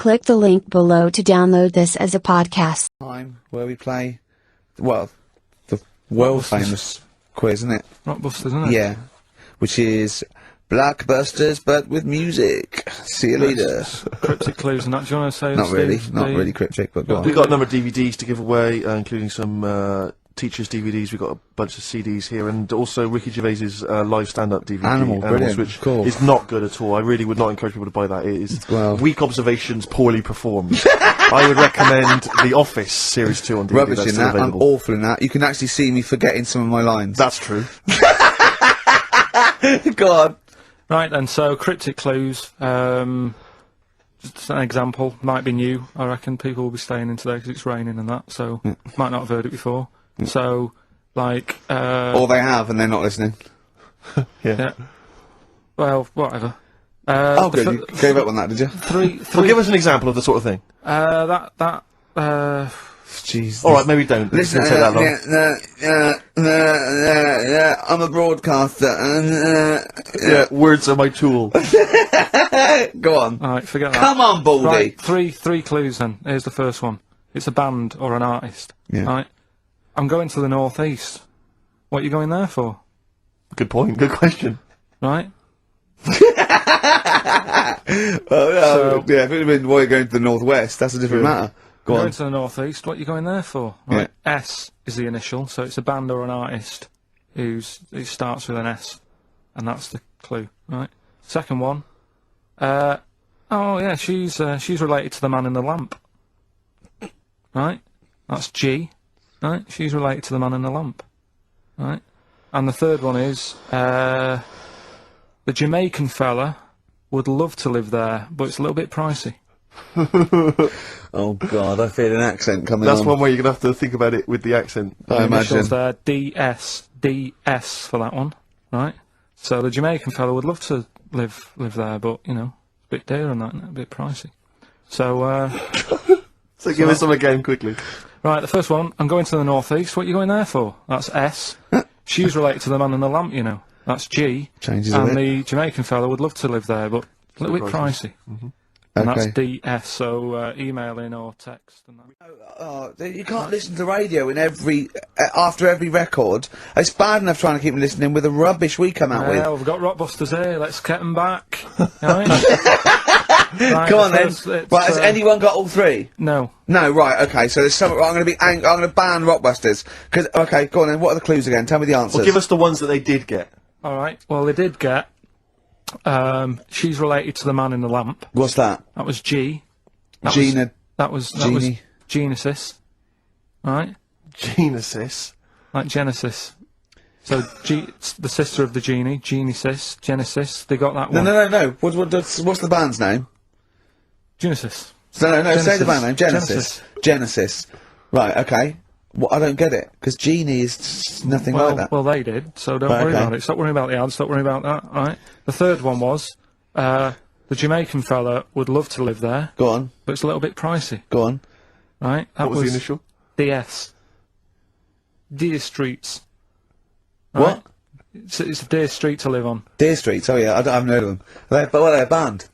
Click the link below to download this as a podcast. Time where we play, well, the world famous quiz, isn't it? Rockbusters, isn't it? Yeah. Which is Blockbusters, but with music. See you later. Cryptic clues and that. Do you want to say? Not really, Steve, not really cryptic, but go on. We've got a number of DVDs to give away, including some teachers' DVDs. We've got a bunch of CDs here, and also Ricky Gervais's live stand-up DVD, Animals, which cool. is not good at all. I really would not encourage people to buy that. It is weak observations, poorly performed. I would recommend The Office Series 2 on DVD. Rubbish That's in still that, I'm available. awful in that. You can actually see me forgetting some of my lines. That's true. Go on. Right then, so cryptic clues. Just an example, might be new. I reckon people will be staying in today because it's raining and that, so might not have heard it before. So, like, Or they have and they're not listening. yeah. Well, whatever. Oh, good. You gave up on that, did you? Well, give us an example of the sort of thing. Jeez. All right, maybe don't. Listen, It's gonna take that long. I'm a broadcaster. Yeah, words are my tool. Go on. Alright, forget that. Come on, Baldy. Right, three clues then. Here's the first one. It's a band or an artist. Yeah. Right. I'm going to the northeast. What are you going there for? Good point. Good question. Right. Well, yeah, if it had been why you're going to the northwest, that's a different matter. Go Going on. to the northeast. What are you going there for? Right. S is the initial, so it's a band or an artist it starts with an S, and that's the clue. Right. Second one. Oh yeah, she's related to the man in the lamp. Right. That's G. Right. She's related to the man in the lamp. Right. And the third one is the Jamaican fella would love to live there, but it's a little bit pricey. Oh God, I feel an accent coming on. That's one way you're gonna have to think about it with the accent. I imagine. Initials there, DS for that one, right? So the Jamaican fellow would love to live there, but you know, it's a bit dear and that, a bit pricey. So, So give us some again quickly. right, the first one, I'm going to the northeast. What are you going there for? That's S. She's related to the man in the lamp, you know. That's G. Changes a and bit. the Jamaican fellow would love to live there, but a little bit pricey. And Okay. that's DS, so email in or text and that. Oh, you can't listen to radio in after every record. It's bad enough trying to keep me listening with the rubbish we come out with. Well, we've got Rockbusters here, let's get them back. Right? Right, Come on then. it's, Right, has anyone got all three? No. No, right, okay, so there's some, I'm gonna ban Rockbusters. Okay, go on then, what are the clues again? Tell me the answers. Well, give us the ones that they did get. Alright, well they did get, she's related to the man in the lamp. What's that? That was G. That was Genie. Genesis. Right? Genesis. Like Genesis. So, it's the sister of the genie, Genesis, Genesis, they got that one. No. What's the band's name? Genesis. No, Genesis. say the band name. Genesis. Right, okay. Well, I don't get it, because Genie is nothing like that. Well, they did, so don't worry about it. Stop worrying about the ads, stop worrying about that, right? The third one was, the Jamaican fella would love to live there. Go on. But it's a little bit pricey. Go on. Right? That What was the initial? DS. Deer Streets. What? It's a Deer Street to live on. Deer Streets, oh yeah, I haven't heard of them. But what are they, a band?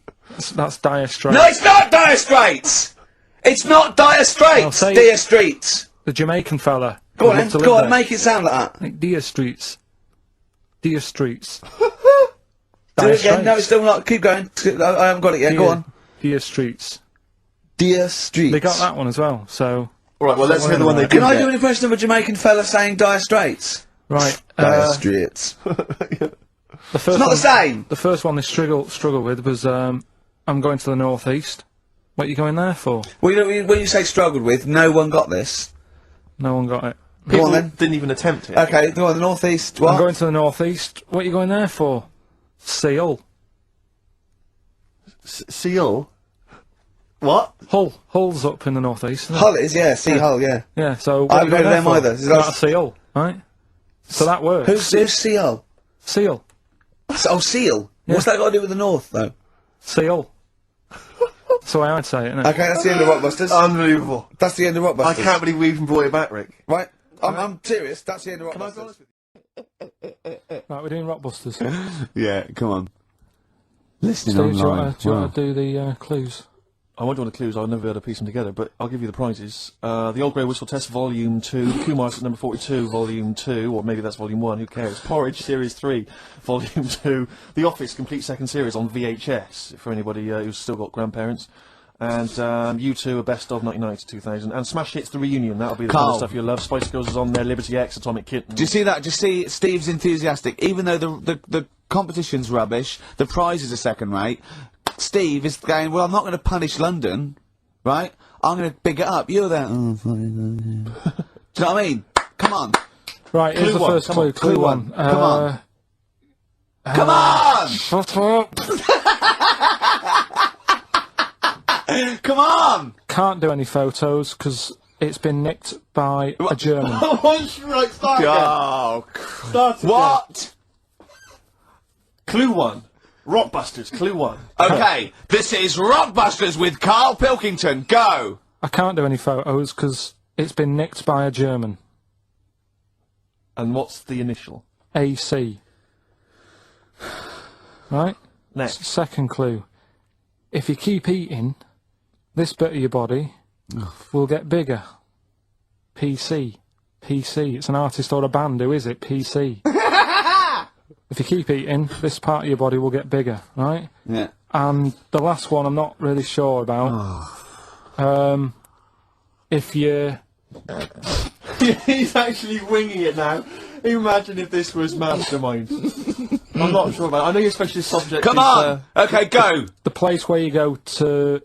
That's Dire Straits. No, it's not Dire Straits! It's not Dire Straits! say Deer Streets! The Jamaican fella. Go would on love to then, live go on, there. make it sound like that. Like Deer Streets. Deer Streets. Do it again, no, it's still not, keep going. I haven't got it yet, go on. Deer Streets. Deer Streets. They got that one as well, so... Alright, well, let's hear the one they did Can I get. do an impression of a Jamaican fella saying Dire Straits? Right. Dire Straits. The first It's not the same! The first one they struggled with was, I'm going to the northeast. What are you going there for? Well, you know, when you say struggled with, no one got this. No one got it. Go on then. Didn't even attempt it. Okay, go on, the northeast, what? I'm going to the northeast. What are you going there for? Seal. Seal? What? Hull's up in the northeast. Isn't it? Hull is, yeah, Sea Hull, yeah. Yeah, so... I haven't heard of them for? either. Not a seal, right? So that works. Who's Sea Hull? Seal. Oh, Seal? Yeah. What's that got to do with the north, though? Seal. That's the way I'd say it, isn't it? Okay, that's the end of Rockbusters. Unbelievable. That's the end of Rockbusters. I can't believe we even brought it back, Rick. Right? I'm serious, that's the end of Rockbusters. Right, we're doing Rockbusters. Yeah, come on. Listening Steve, do you online. want to do the clues? I won't do all the clues, I'll never be able to piece them together, but I'll give you the prizes. The Old Grey Whistle Test Volume 2, Kumar's at number 42, Volume 2, or maybe that's Volume 1, who cares? Porridge Series 3, Volume 2, The Office Complete Second Series on VHS, for anybody who's still got grandparents. And U2, a best of 1990 to 2000. And Smash Hits the Reunion, that'll be the kind of stuff you'll love. Spice Girls is on there, Liberty X, Atomic Kitten. Do you see that? Do you see Steve's enthusiastic? Even though the competition's rubbish, the prizes are second rate, Steve is going, well, I'm not going to punish London, right? I'm going to big it up. You're there. Oh, do you know what I mean? Come on. Right, here's the first clue. Clue one. Come on. Come on! Shut up! Come on! Can't do any photos because it's been nicked by a German. Right, start again. Oh, Start again. what? Clue 1. Rockbusters, Clue 1. Okay, this is Rockbusters with Karl Pilkington. Go! I can't do any photos because it's been nicked by a German. And what's the initial? AC. Right? Next. Second clue. If you keep eating, this bit of your body will get bigger. PC. PC. It's an artist or a band. Who is it? PC. If you keep eating, this part of your body will get bigger, right? Yeah. And the last one I'm not really sure about. If you... He's actually winging it now. Imagine if this was Mastermind. I'm not sure about it. I know your specialist subject Come is, on! Okay, go! The place where you go to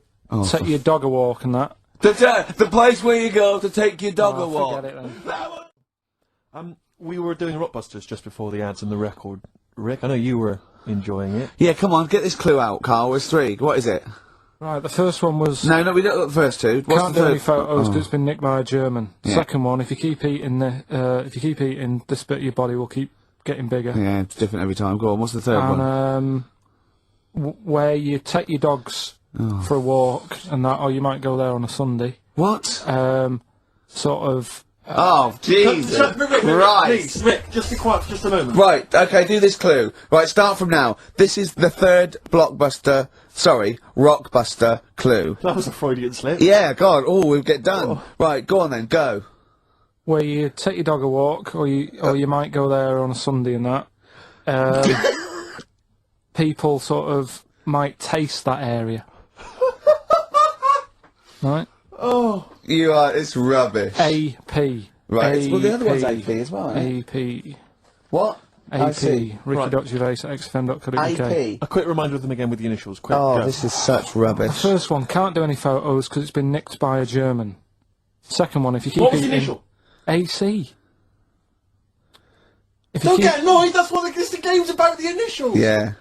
take your dog a walk and that. The place where you go to take your dog a walk. Forget it then. We were doing Rockbusters just before the ads and the record. Rick, I know you were enjoying it. Yeah, come on, get this clue out, Karl. There's 3. What is it? Right, the first one was... No, we don't got the first 2. What's Can't the do third? any photos because it's been nicked by a German. Yeah. Second one, if you keep eating, this bit of your body will keep getting bigger. Yeah, it's different every time. Go on, what's the third one? And where you take your dogs for a walk and that, or you might go there on a Sunday. What? Sort of... Oh, Jesus Christ. Rick, just be quiet for just a moment. Right, okay, do this clue. Right, start from now. This is the third Rockbuster clue. That was a Freudian slip. Yeah, God, we'll get done. Right, go on then, go. Where you take your dog a walk, or you might go there on a Sunday and that. People sort of might taste that area. Right? Oh. It's rubbish. AP. Right, well the other one's AP as well, AP. What? AP. Ricky.Gervais at xfm.co.uk. AP. A quick reminder of them again with the initials. Quick, Oh, go. this is such rubbish. The first one, can't do any photos because it's been nicked by a German. Second one, if you keep What was the eating... initial? AC. Don't get annoyed, that's what the game's about, the initials! Yeah.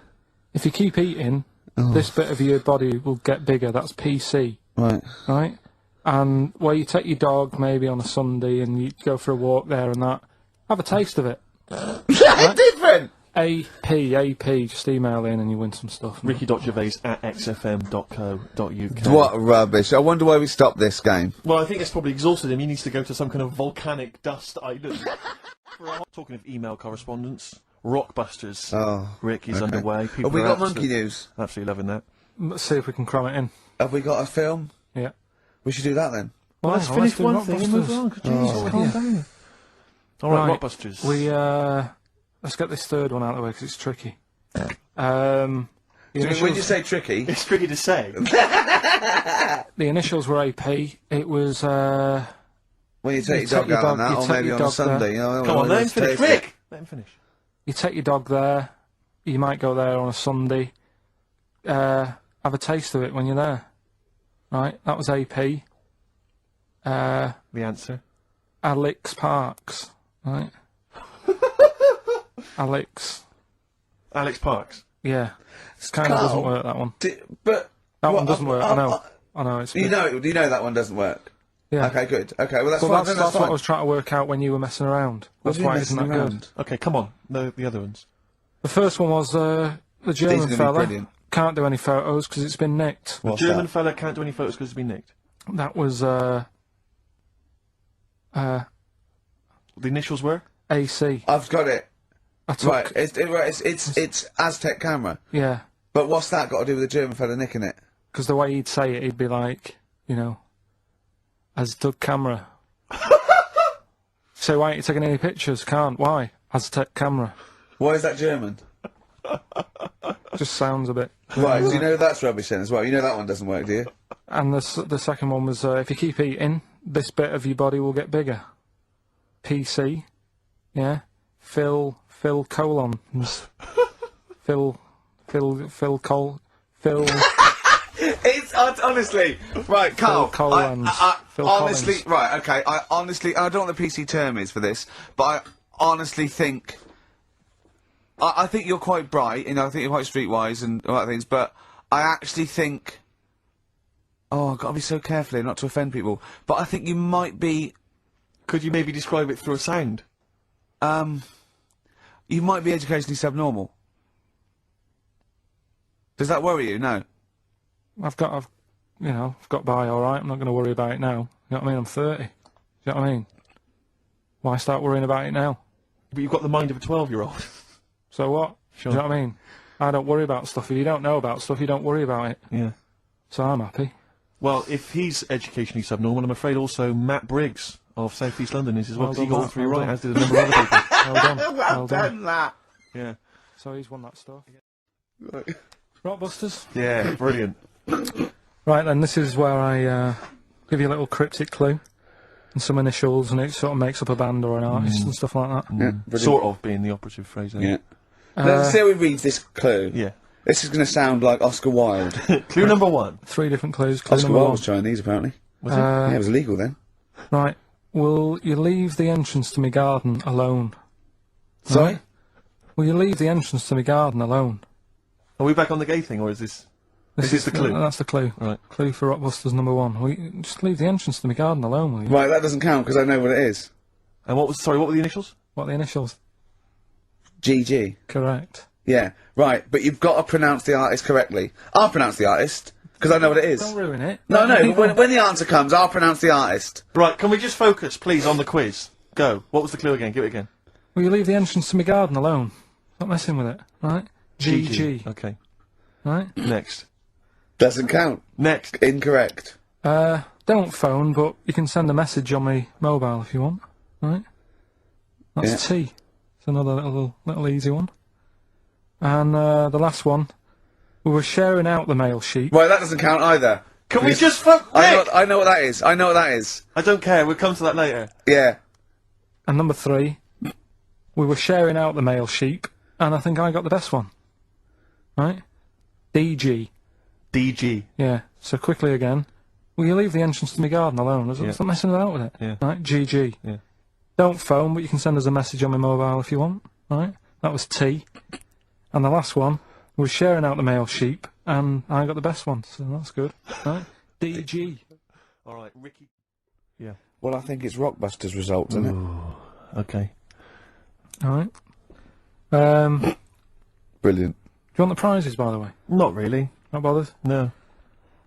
If you keep eating, this bit of your body will get bigger. That's PC. Right. Right? And where you take your dog maybe on a Sunday and you go for a walk there and that, have a taste of it. Right? Different! AP, just email in and you win some stuff. Ricky.Gervais at xfm.co.uk. What rubbish. I wonder why we stopped this game. Well, I think it's probably exhausted him. He needs to go to some kind of volcanic dust island. Talking of email correspondence, Rockbusters. Oh. Rick is underway. People Have we got are monkey news? Absolutely loving that. Let's see if we can cram it in. Have we got a film? Yeah. We should do that then. Well, let's finish one thing and move on. Jesus, calm down. Alright, Rockbusters. Let's get this third one out of the way because it's tricky. When you say tricky... It's tricky to say. The initials were AP. It was... When you take your dog out on that, or maybe on a Sunday. Come on, let him finish. Rick! Let him finish. You take your dog there. You might go there on a Sunday. Have a taste of it when you're there. Right? That was AP. The answer? Alex Parks. Right? Alex Parks? Yeah. It kind of doesn't work, that one. That one doesn't work, I know. It's you know that one doesn't work? Yeah. Okay, good. Okay, well that's fine. That's what I was trying to work out when you were messing around. That's why it isn't that good. Okay, come on. The other ones. The first one was the German fella. Can't do any photos because it's been nicked. The German fella can't do any photos because it's been nicked. That was the initials were? AC. I've got it. Right, it's Aztec camera. Yeah. But what's that got to do with the German fella nicking it? Because the way he'd say it, he'd be like, you know, as Doug camera. So why ain't you taking any pictures? Can't. Why? As tech camera. Why is that German? Just sounds a bit. Right, so you know that's rubbish then as well. You know that one doesn't work, do you? And the second one was, if you keep eating, this bit of your body will get bigger. PC. Yeah. Phil colons. Phil. It's honestly right, Karl. Phil Collins. Phil honestly, Collins. right, okay. I don't know what the PC term is for this, but I honestly think. I think you're quite bright, you know. I think you're quite streetwise and all that things, but I actually think. Oh, I've got to be so careful here not to offend people. But I think you might be. Could you maybe describe it through a sound? You might be educationally subnormal. Does that worry you? No. I've got by all right. I'm not going to worry about it now. You know what I mean? I'm 30. You know what I mean? Why start worrying about it now? But you've got the mind of a 12-year-old. So what? Sure. Do you know what I mean? I don't worry about stuff. If you don't know about stuff, you don't worry about it. Yeah. So I'm happy. Well, if he's educationally subnormal, I'm afraid also Matt Briggs of South East London is as well, Well because he done, got all Matt, three well right, done. as did a number of other people. Well done. Well done. that. Yeah. So he's won that stuff. Rockbusters. Yeah, brilliant. Right then, this is where I give you a little cryptic clue and some initials, and it sort of makes up a band or an artist and stuff like that. Yeah, brilliant. Sort of being the operative phrase. Yeah. Let's see how we read this clue. Yeah. This is going to sound like Oscar Wilde. Clue number 1. 3 different clues. Clue Oscar number Wilde 1. was Chinese, apparently. Was it? Yeah, it was illegal then. Right. Will you leave the entrance to my garden alone? Sorry? Right? Will you leave the entrance to my garden alone? Are we back on the gay thing, or is this... This is the clue? That's the clue. Right. Clue for Rockbusters number 1. Will you just leave the entrance to my garden alone, will you? Right, that doesn't count because I know what it is. And what were the initials? What are the initials? GG. Correct. Yeah, right, but you've got to pronounce the artist correctly. I'll pronounce the artist, because I know what it is. Don't ruin it. No, but when the answer comes, I'll pronounce the artist. Right, can we just focus, please, on the quiz? Go. What was the clue again? Give it again. Will you leave the entrance to my garden alone? Not messing with it, right? GG. Okay. Right? Next. Doesn't count. Next. Incorrect. Don't phone, but you can send a message on my mobile if you want, right? That's Yeah. T. It's another little easy one. And the last one, we were sharing out the male sheep. Right, that doesn't count either. Can we just focus? I know what that is. I know what that is. I don't care. We'll come to that later. Yeah. And number 3, we were sharing out the male sheep, and I think I got the best one. Right? DG. DG. Yeah. So quickly again, will you leave the entrance to my garden alone? Stop messing about with it. Yeah. Right? GG. Yeah. Don't phone, but you can send us a message on my mobile if you want. Right? That was T. And the last one was sharing out the male sheep, and I got the best one, so that's good. Right? DG. All right, Ricky. Yeah. Well, I think it's Rockbusters results, isn't it? Okay. All right. Do you Brilliant. want the prizes, by the way? Not really. Not bothered? No.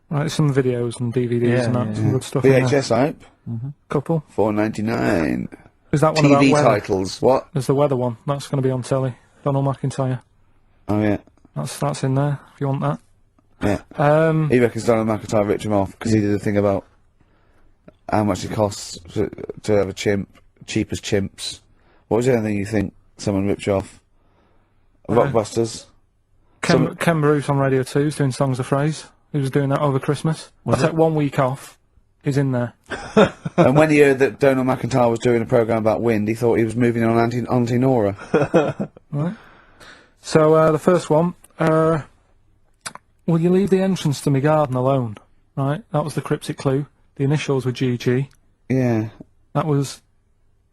Right, some videos and DVDs Yeah, and that, yeah, some good stuff in there. VHS hype. Couple. $4.99. Is that one about TV weather? titles. What? There's the weather one. That's going to be on telly. Donald McIntyre. Oh yeah. That's in there, if you want that. Yeah. He reckons Donald McIntyre ripped him off because he did a thing about how much it costs to have a chimp, cheap as chimps. What was the other thing you think someone ripped you off? Rockbusters. Ken Bruce on Radio 2 is doing Songs of Phrase. He was doing that over Christmas. I took 1 week off. He's in there. And when he heard that Donald McIntyre was doing a programme about wind, he thought he was moving on Auntie Nora. Right. So, the first one, will you leave the entrance to my garden alone? Right, that was the cryptic clue. The initials were GG. Yeah. That was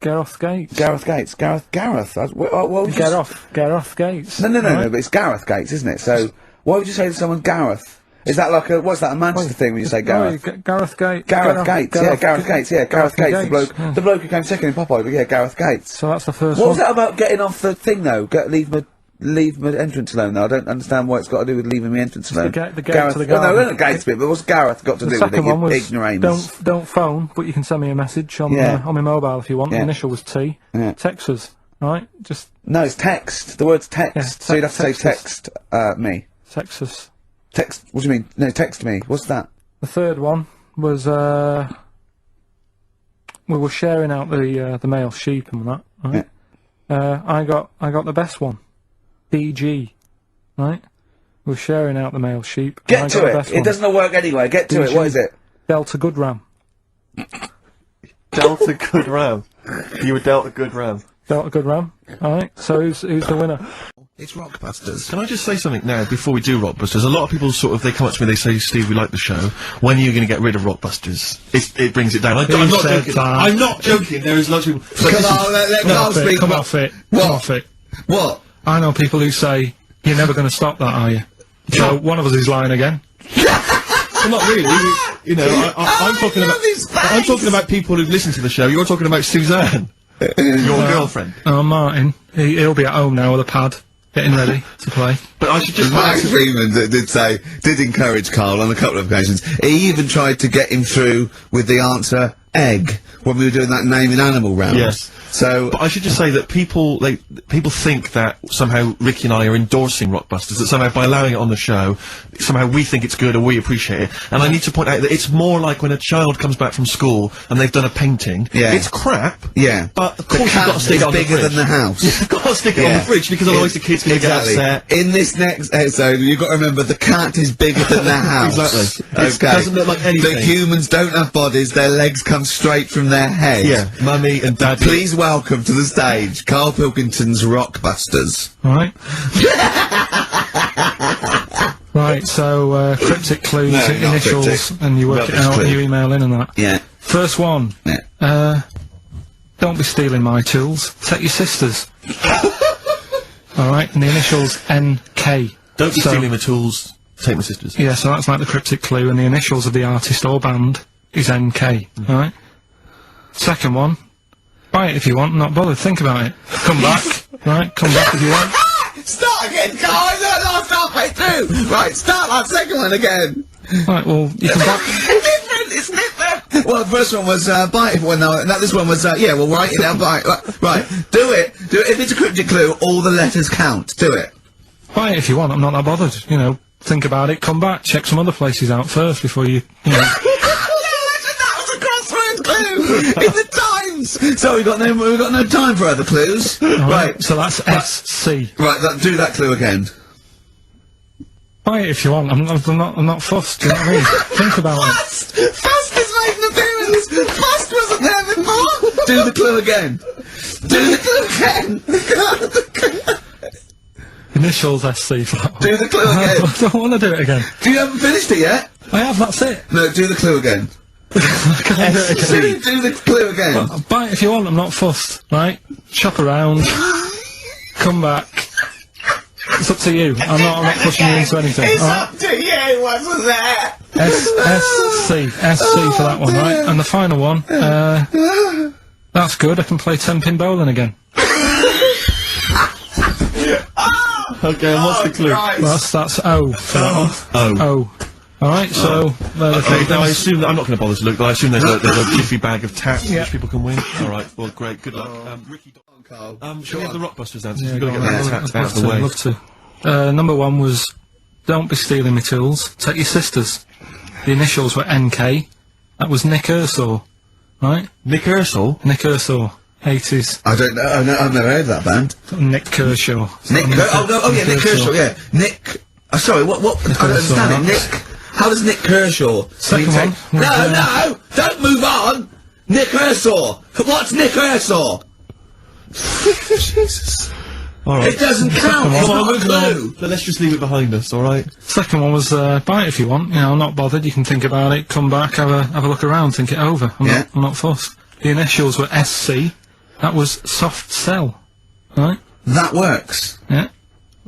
Gareth Gates. Gareth Gates. Gareth. What would you Gareth Gates. No, right? but it's Gareth Gates, isn't it? So, why would you say to someone Gareth? Is that like what's that, a Manchester thing when you say Gareth? Gareth Gates. Gareth Gates, yeah, Gareth Gates, yeah, Gareth Gates, the bloke who came second in Popeye, but yeah, Gareth Gates. So that's the first What one. was that about getting off the thing though? Leave my entrance alone though. I don't understand what it's got to do with leaving my entrance alone. The gate Gareth, to the well, garden. no, the gates bit, but what's Gareth got to The do with second it, one you was ignoramus? don't phone, but you can send me a message on my mobile if you want. Yeah. The initial was T. Yeah. Text us, right? Just No, it's text. The word's text. Yeah, so you'd have to say text us. text me. text us. Text. What do you mean? No, text me. What's that? The third one was we were sharing out the male sheep and that. Right? Yeah. I got the best one. DG. Right. We're sharing out the male sheep. and I Get to got the it. best It one. doesn't work anyway. Get to it. What is it? Delta Good Ram. Delta Good Ram. You were dealt a good ram. Delta Good Ram. Alright, so who's the winner? It's Rockbusters. Can I just say something now before we do Rockbusters? A lot of people they come up to me, they say, Steve, we like the show. When are you going to get rid of Rockbusters? It brings it down. I'm not joking. I'm not joking. There is lots of people. Come on, let Karl speak. Come off it. What? Come off it. What? I know people who say, you're never going to stop that, are you? So, one of us is lying again. Well, not really. You know, I'm talking about people who've listened to the show. You're talking about Suzanne, your girlfriend. Oh, Martin. He'll be at home now with a pad, getting ready to play. But I should just... Max Freeman did encourage Karl on a couple of occasions. He even tried to get him through with the answer egg when we were doing that naming animal round. Yes. So, but I should just say that people think that somehow Ricky and I are endorsing Rockbusters, that somehow by allowing it on the show, somehow we think it's good or we appreciate it. And I need to point out that it's more like when a child comes back from school and they've done a painting. Yeah. It's crap. yeah. But of course you've got to stick it on the bigger fridge. than the house. You've got to stick it on the fridge because otherwise the kids can get upset. In this next episode, you've got to remember the cat is bigger than the house. Exactly. It Okay. doesn't look like anything. The humans don't have bodies, their legs come straight from their head. Yeah, Mummy and Daddy. Please welcome to the stage, Karl Pilkington's Rockbusters. Alright. Right, so, cryptic clues, No, not initials, cryptic. and you work it Rubbish out clue. and you email in and that. Yeah. First one. Yeah. Don't be stealing my tools. Take your sister's. Alright, and the initials NK. Don't be So- stealing my tools. Take my sister's. Yeah, so that's like the cryptic clue, and the initials of the artist or band is NK. Alright? Second one. Buy it if you want, not bothered. Think about it. Come back. Right, come back if you want. Start again, Karl! Last halfway through! Right, start that second one again! Right, well, you can back. It's different! Well, the first one was, buy it if you want, no, this one was, yeah, well, write it down, buy it. Right, do it! If it's a cryptic clue, all the letters count. Do it. Buy it if you want, I'm not that bothered. You know, think about it, come back, check some other places out first before you know. That was a crossword clue! In the Times! So we've got no time for other clues. Right. So that's SC. Right, do that clue again. Buy it if you want, I'm not fussed, do you know what I mean? Think about it. Fast has made an appearance! Fast wasn't there before! Do the clue again. Do the clue again! Initials SC for that one. Do the clue again. I don't want to do it again. You haven't finished it yet? I have, that's it. No, do the clue again. I can't do it again. Do the clue again. Buy it if you want, I'm not fussed, right? Shop around, come back. It's up to you. I'm not pushing you into anything. It's Alright? up to you, wasn't there? SC for that one, right? And the final one, that's good, I can play 10-pin bowling again. Okay, and what's the clue? Well, that's O for that one. O. Alright, so... Okay, now I assume that I'm not going to bother to look, but I assume there's a jiffy bag of tats which people can win. Alright, well, great, good luck. Ricky, shall we have the Rockbusters answers? Yeah, We've got to get that tats out of the way. love to. Number one was, don't be stealing my tools, take your sister's. The initials were NK. That was Nick Ershaw, right? Nick Ershaw? Nick Ershaw, 80s. I don't know, I've never heard of that band. Nick Kershaw. Nick Kershaw, yeah. Nick, sorry, what, I don't understand it. Nick, how does Nick Kershaw? Second one. No, don't move on! Nick Kershaw! What's Nick Kershaw? Jesus. Alright. It doesn't count, it's not a clue! But let's just leave it behind us, alright? Second one was, buy it if you want, you know, I'm not bothered, you can think about it, come back, have a look around, think it over. I'm not fussed. The initials were SC. That was soft sell, right? That works. Yeah.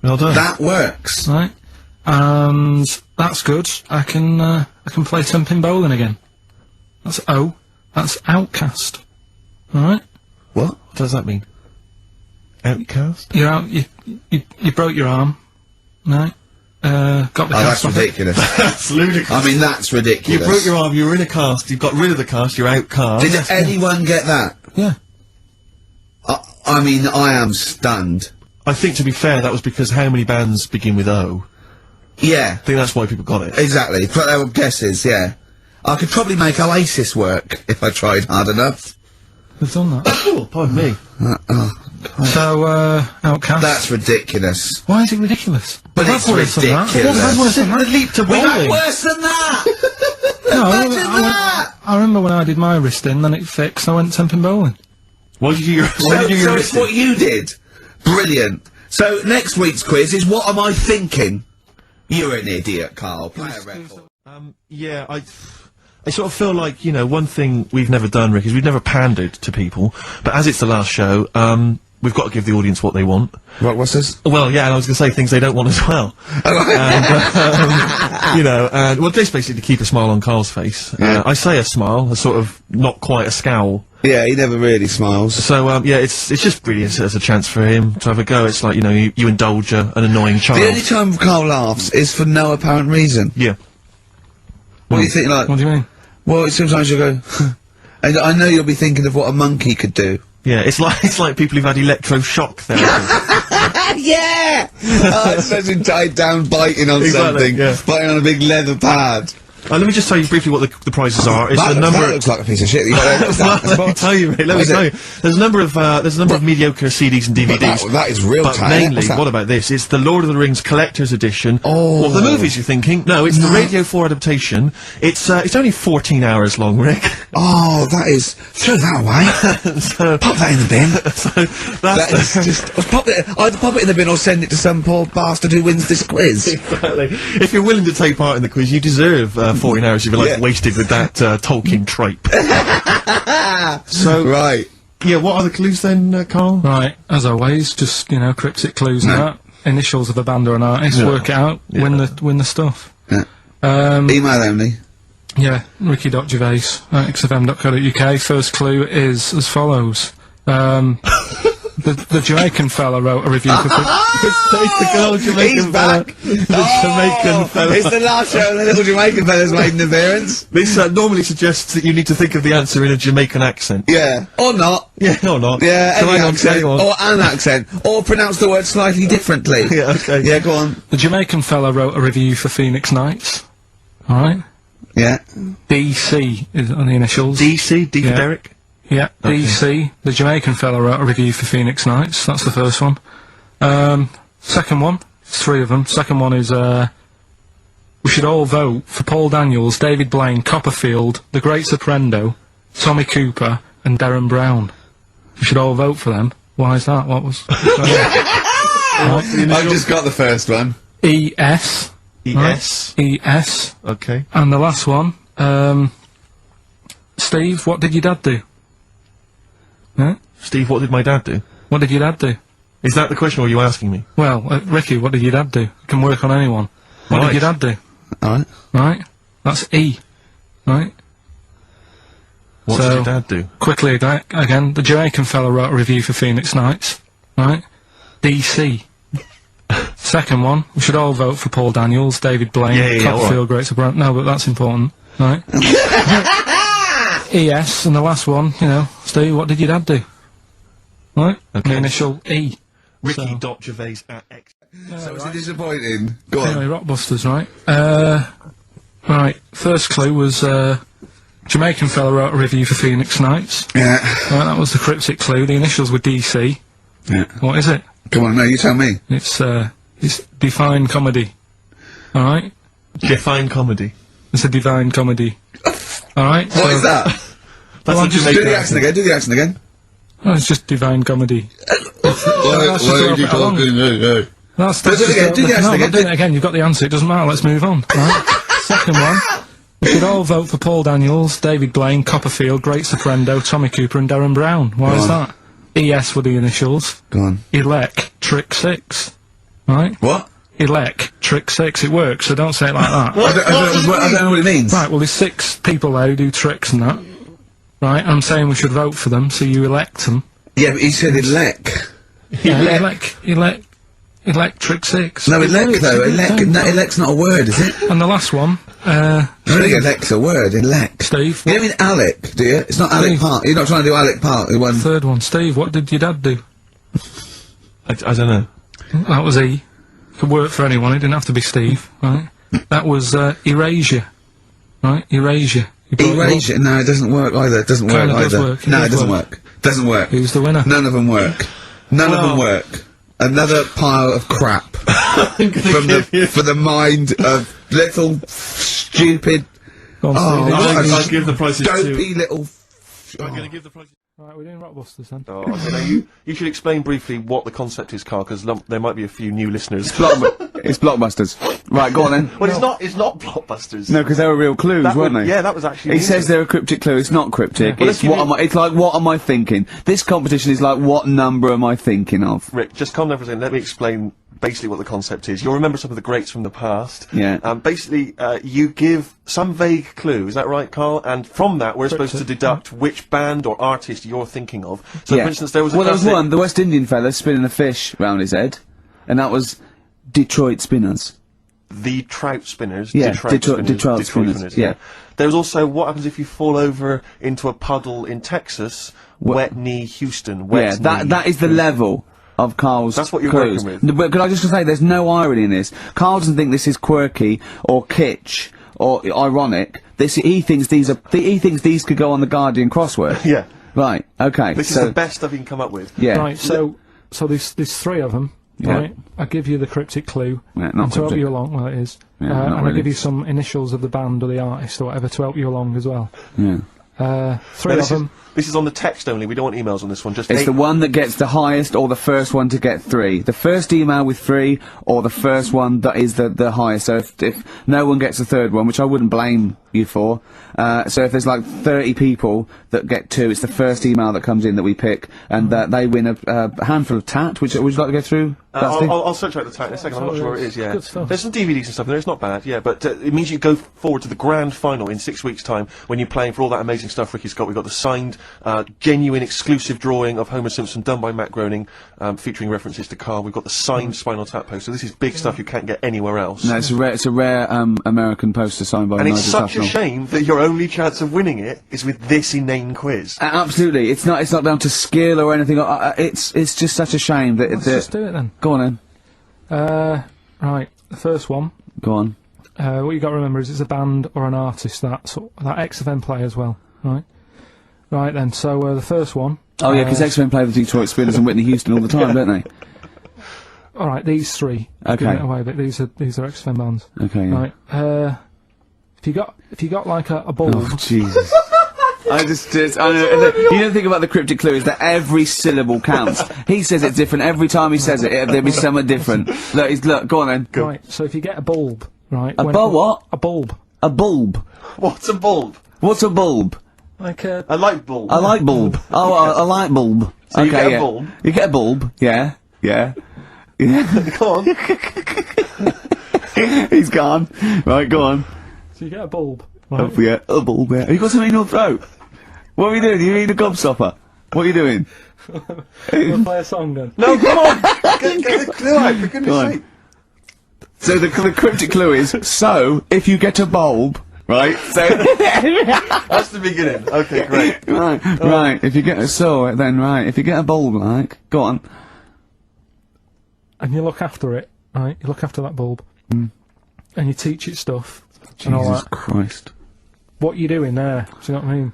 Well done. That works. Right. And that's good. I can play 10-pin bowling again. That's O. That's outcast. Alright? What? What does that mean? Outcast? You're out, you broke your arm. Right? Got the That's cast off it. ridiculous. That's ludicrous. I mean, that's You ridiculous. broke your arm, you were in a cast, you got rid of the cast, you're outcast. Did anyone get that? Yeah. I mean, I am stunned. I think, to be fair, that was because how many bands begin with O? Yeah. I think that's why people got it. Exactly. But they were guesses, yeah. I could probably make Oasis work if I tried hard enough. We've done that. Oh, pardon me. So, Outcast. That's ridiculous. Why is it ridiculous? But We've it's had worse than that. ridiculous. We've had worse than that. leap to We had bowling. worse than that! No, Imagine that! I remember when I did my wrist in, then it fixed, I went temping bowling. Why did you do your So wrist it's what you did. Brilliant. So next week's quiz is what am I thinking? You're an idiot, Karl. Play a record. Yeah, I sort of feel like, you know, one thing we've never done, Rick, is we've never pandered to people, but as it's the last show, we've got to give the audience what they want. Right, what's this? Well, yeah, and I was going to say things they don't want as well. And, you know, and, well, this basically to keep a smile on Karl's face. Yeah. I say a smile, a sort of, not quite a scowl. Yeah, he never really smiles. So, yeah, it's just really as a chance for him to have a go. It's like, you know, you indulge an annoying child. The only time Karl laughs is for no apparent reason. Yeah. What do you think, like... What do you mean? Well, sometimes you go... and I know you'll be thinking of what a monkey could do. Yeah, it's like people who've had electroshock therapy. Yeah! Oh, it's such a tied down biting on Exactly, something. yeah. Biting on a big leather pad. Let me just tell you briefly what the prizes are. It's That, the number. that looks like a piece of shit. You got Well, let me tell you, mate. Let me tell you. There's a number of mediocre CDs and DVDs. that is real But tight. mainly, What's that? what about this? It's the Lord of the Rings Collector's Edition. Oh. Of the movies, you're thinking? No, it's the Radio 4 adaptation. It's only 14 hours long, Rick. Oh, that is... Throw that away. So, Pop that in the bin. so That that's is just... Either pop it in the bin or send it to some poor bastard who wins this quiz. exactly. If you're willing to take part in the quiz, you deserve 14 hours of your life wasted with that Tolkien tripe. So, Right. yeah, what are the clues then, Karl? Right, as always, just, you know, cryptic clues and that. Initials of a band or an artist, Yeah. work it out, win the stuff. Yeah. Um, Email only. yeah, ricky.gervais at xfm.co.uk. First clue is as follows. The Jamaican fella wrote a review for... It's the girl Jamaican He's fella. back. The Jamaican fella. It's the last show the little Jamaican fella's made an appearance. This normally suggests that you need to think of the answer in a Jamaican accent. Yeah. Or not. Yeah, or not. Yeah, So any hang on, accent. hang on. Or an accent. Or pronounce the word slightly differently. Yeah, okay. Yeah, go on. The Jamaican fella wrote a review for Phoenix Nights. Alright? Yeah. DC is on the initials. DC, D for Yeah. Derek. Yeah, DC. The Jamaican fella wrote a review for Phoenix Nights. That's the first one. Second one, three of them. Second one is, we should all vote for Paul Daniels, David Blaine, Copperfield, The Great Soprendo, Tommy Cooper, and Darren Brown. We should all vote for them. Why is that? What was... I've just got the first one. ES. E-S. ES. Okay. And the last one, Steve, what did your dad do? Huh? Steve, what did my dad do? What did your dad do? Is that the question, or are you asking me? Well, Ricky, what did your dad do? It can work on anyone. What Right. did your dad do? Alright. Right? That's E. Right? What So- did your dad do? Quickly again, the Jamaican fella wrote a review for Phoenix Nights. Right? DC. Second one, we should all vote for Paul Daniels, David Blaine, Yeah, Copperfield, Great Soprano. No, but that's important. Right? ES, and the last one, you know, Steve, what did your dad do? Right? Okay. The initial E. Ricky.Gervais at X. So was it disappointing? Go on. Anyway, Rockbusters, right? Right, first clue was, Jamaican fella wrote a review for Phoenix Nights. Yeah. Right, that was the cryptic clue. The initials were DC. Yeah. What is it? Come on, no, you tell me. It's Define Comedy. Alright? Define comedy. It's a divine comedy. Alright? What is that? That's Well, a just Do Jamaican the accent again, do the accent again. Oh, it's just divine comedy. Why that's just a little bit along. Hey. That's Do it just again, do the no, accent I'm not again. doing it again. You've got the answer. It doesn't matter. Let's move on. Right? Second one. We should all vote for Paul Daniels, David Blaine, Copperfield, Great Soprendo, Tommy Cooper, and Darren Brown. Why is that? ES were the initials. Go on. Elec, Trick 6. Right? What? Elec, Trick 6. It works, so don't say it like that. I don't know what it means. Right, well, there's 6 people there who do tricks and that. Right? I'm saying we should vote for them, so you elect them. Yeah, but he said elect. Yeah, Electric 6. No, elect though. Elect. Same. No, elect's not a word, is it? And the last one, I don't think elect's a word. Elect. Steve. You don't mean Alec, do you? It's not Alec Steve. Park. You're not trying to do Alec Park. The one. Third one, Steve, what did your dad do? I don't know. That was E. Could work for anyone. It didn't have to be Steve, right? That was Erasure, right? Erasure. Erasure? No, it doesn't work either. It doesn't work Does either. work. No, it doesn't work. Doesn't work. Who's the winner? None of them work. None of them work. Another pile of crap for the mind of little stupid. Go on, Steve. I'll give the prices dopey to... little. I'm going to give the prices... Right, we're doing Rockbusters then. Oh, okay, you should explain briefly what the concept is, Karl, because there might be a few new listeners. It's Blockbusters. Right, go on then. Well, it's not Blockbusters. No, because they were real clues, weren't they? Yeah, that was actually... He says they're a cryptic clue. It's not cryptic. Well, It's like, what am I thinking? This competition is like, what number am I thinking of? Rick, just calm down for a second. Let me explain basically what the concept is. You'll remember some of the greats from the past. Yeah. Basically, you give some vague clue, is that right, Karl? And from that, we're supposed to deduct which band or artist you're thinking of. So, for instance, there was one, the West Indian fella spinning a fish round his head, and that was Detroit Spinners. The Trout Spinners. Yeah, Detroit Spinners, yeah. There was also what happens if you fall over into a puddle in Texas, Wet Knee Houston. That is the level of Karl's That's what you're clues. working with. But could I just say, there's no irony in this. Karl doesn't think this is quirky or kitsch or ironic. He thinks these could go on the Guardian crossword. Yeah. Right. Okay. This is the best stuff you can come up with. Yeah. Right. So there's three of them. Yeah. Right. I give you the cryptic clue. Yeah, and not to help cryptic. you along, well, it is. Yeah, and really. I give you some initials of the band or the artist or whatever to help you along as well. Yeah. Three of them. This is on the text only. We don't want emails on this one. Just It's the one that gets the highest, or the first one to get 3. The first email with 3, or the first one that is the highest. So if no one gets the third one, which I wouldn't blame you for, so if there's like 30 people that get 2, it's the first email that comes in that we pick, and they win a handful of tat. Would you like to go through? I'll search out the tat in a second. I'm not sure where it is. Yeah, Good stuff. there's some DVDs and stuff in there. It's not bad. Yeah, but it means you go forward to the grand final in 6 weeks' time when you're playing for all that amazing stuff Ricky's got. We've got the signed, genuine, exclusive drawing of Homer Simpson done by Matt Groening, featuring references to Karl. We've got the signed Spinal Tap poster. This is big stuff you can't get anywhere else. No, it's a rare American poster signed by. And Nigel it's such a Safran. shame that your only chance of winning it is with this inane quiz. Absolutely, it's not down to skill or anything. It's just such a shame that. Let's just do it then. Go on then. Right. The first one. Go on. What you got to remember is it's a band or an artist that XFM play as well. Right. Right then. So the first one. Oh yeah, because X-Men play the Detroit Spinners and Whitney Houston all the time, don't they? All right, these three. Okay. Giving it away, but these are XFM bands. Okay. Yeah. Right. If you got like a bulb. Oh Jesus. I know, you don't think about the cryptic clue is that every syllable counts. He says it's different every time he says it. There'll be something different. Look, go on then. Go. Right. So if you get a bulb, right? A bulb? What? A bulb. A bulb. What's a bulb? What's a bulb? Like a. A light bulb. A light bulb. Oh, a light bulb. So okay, you get a yeah. bulb? You get a bulb. Yeah. Yeah. Go on. He's gone. Right, go on. So you get a bulb. Right? Oh, yeah, a bulb. Yeah. Have you got something in your throat? What are you doing? You eating a gobstopper? What are you doing? We'll play a song then. No, come on! Get the clue out, for goodness sake. So the cryptic clue is, so, if you get a bulb, right, so... That's the beginning. Okay, great. Right, if you get if you get a bulb, like, go on. And you look after it, right? You look after that bulb. And you teach it stuff. and all Jesus that. Christ. What you doing there? Do you know what I mean?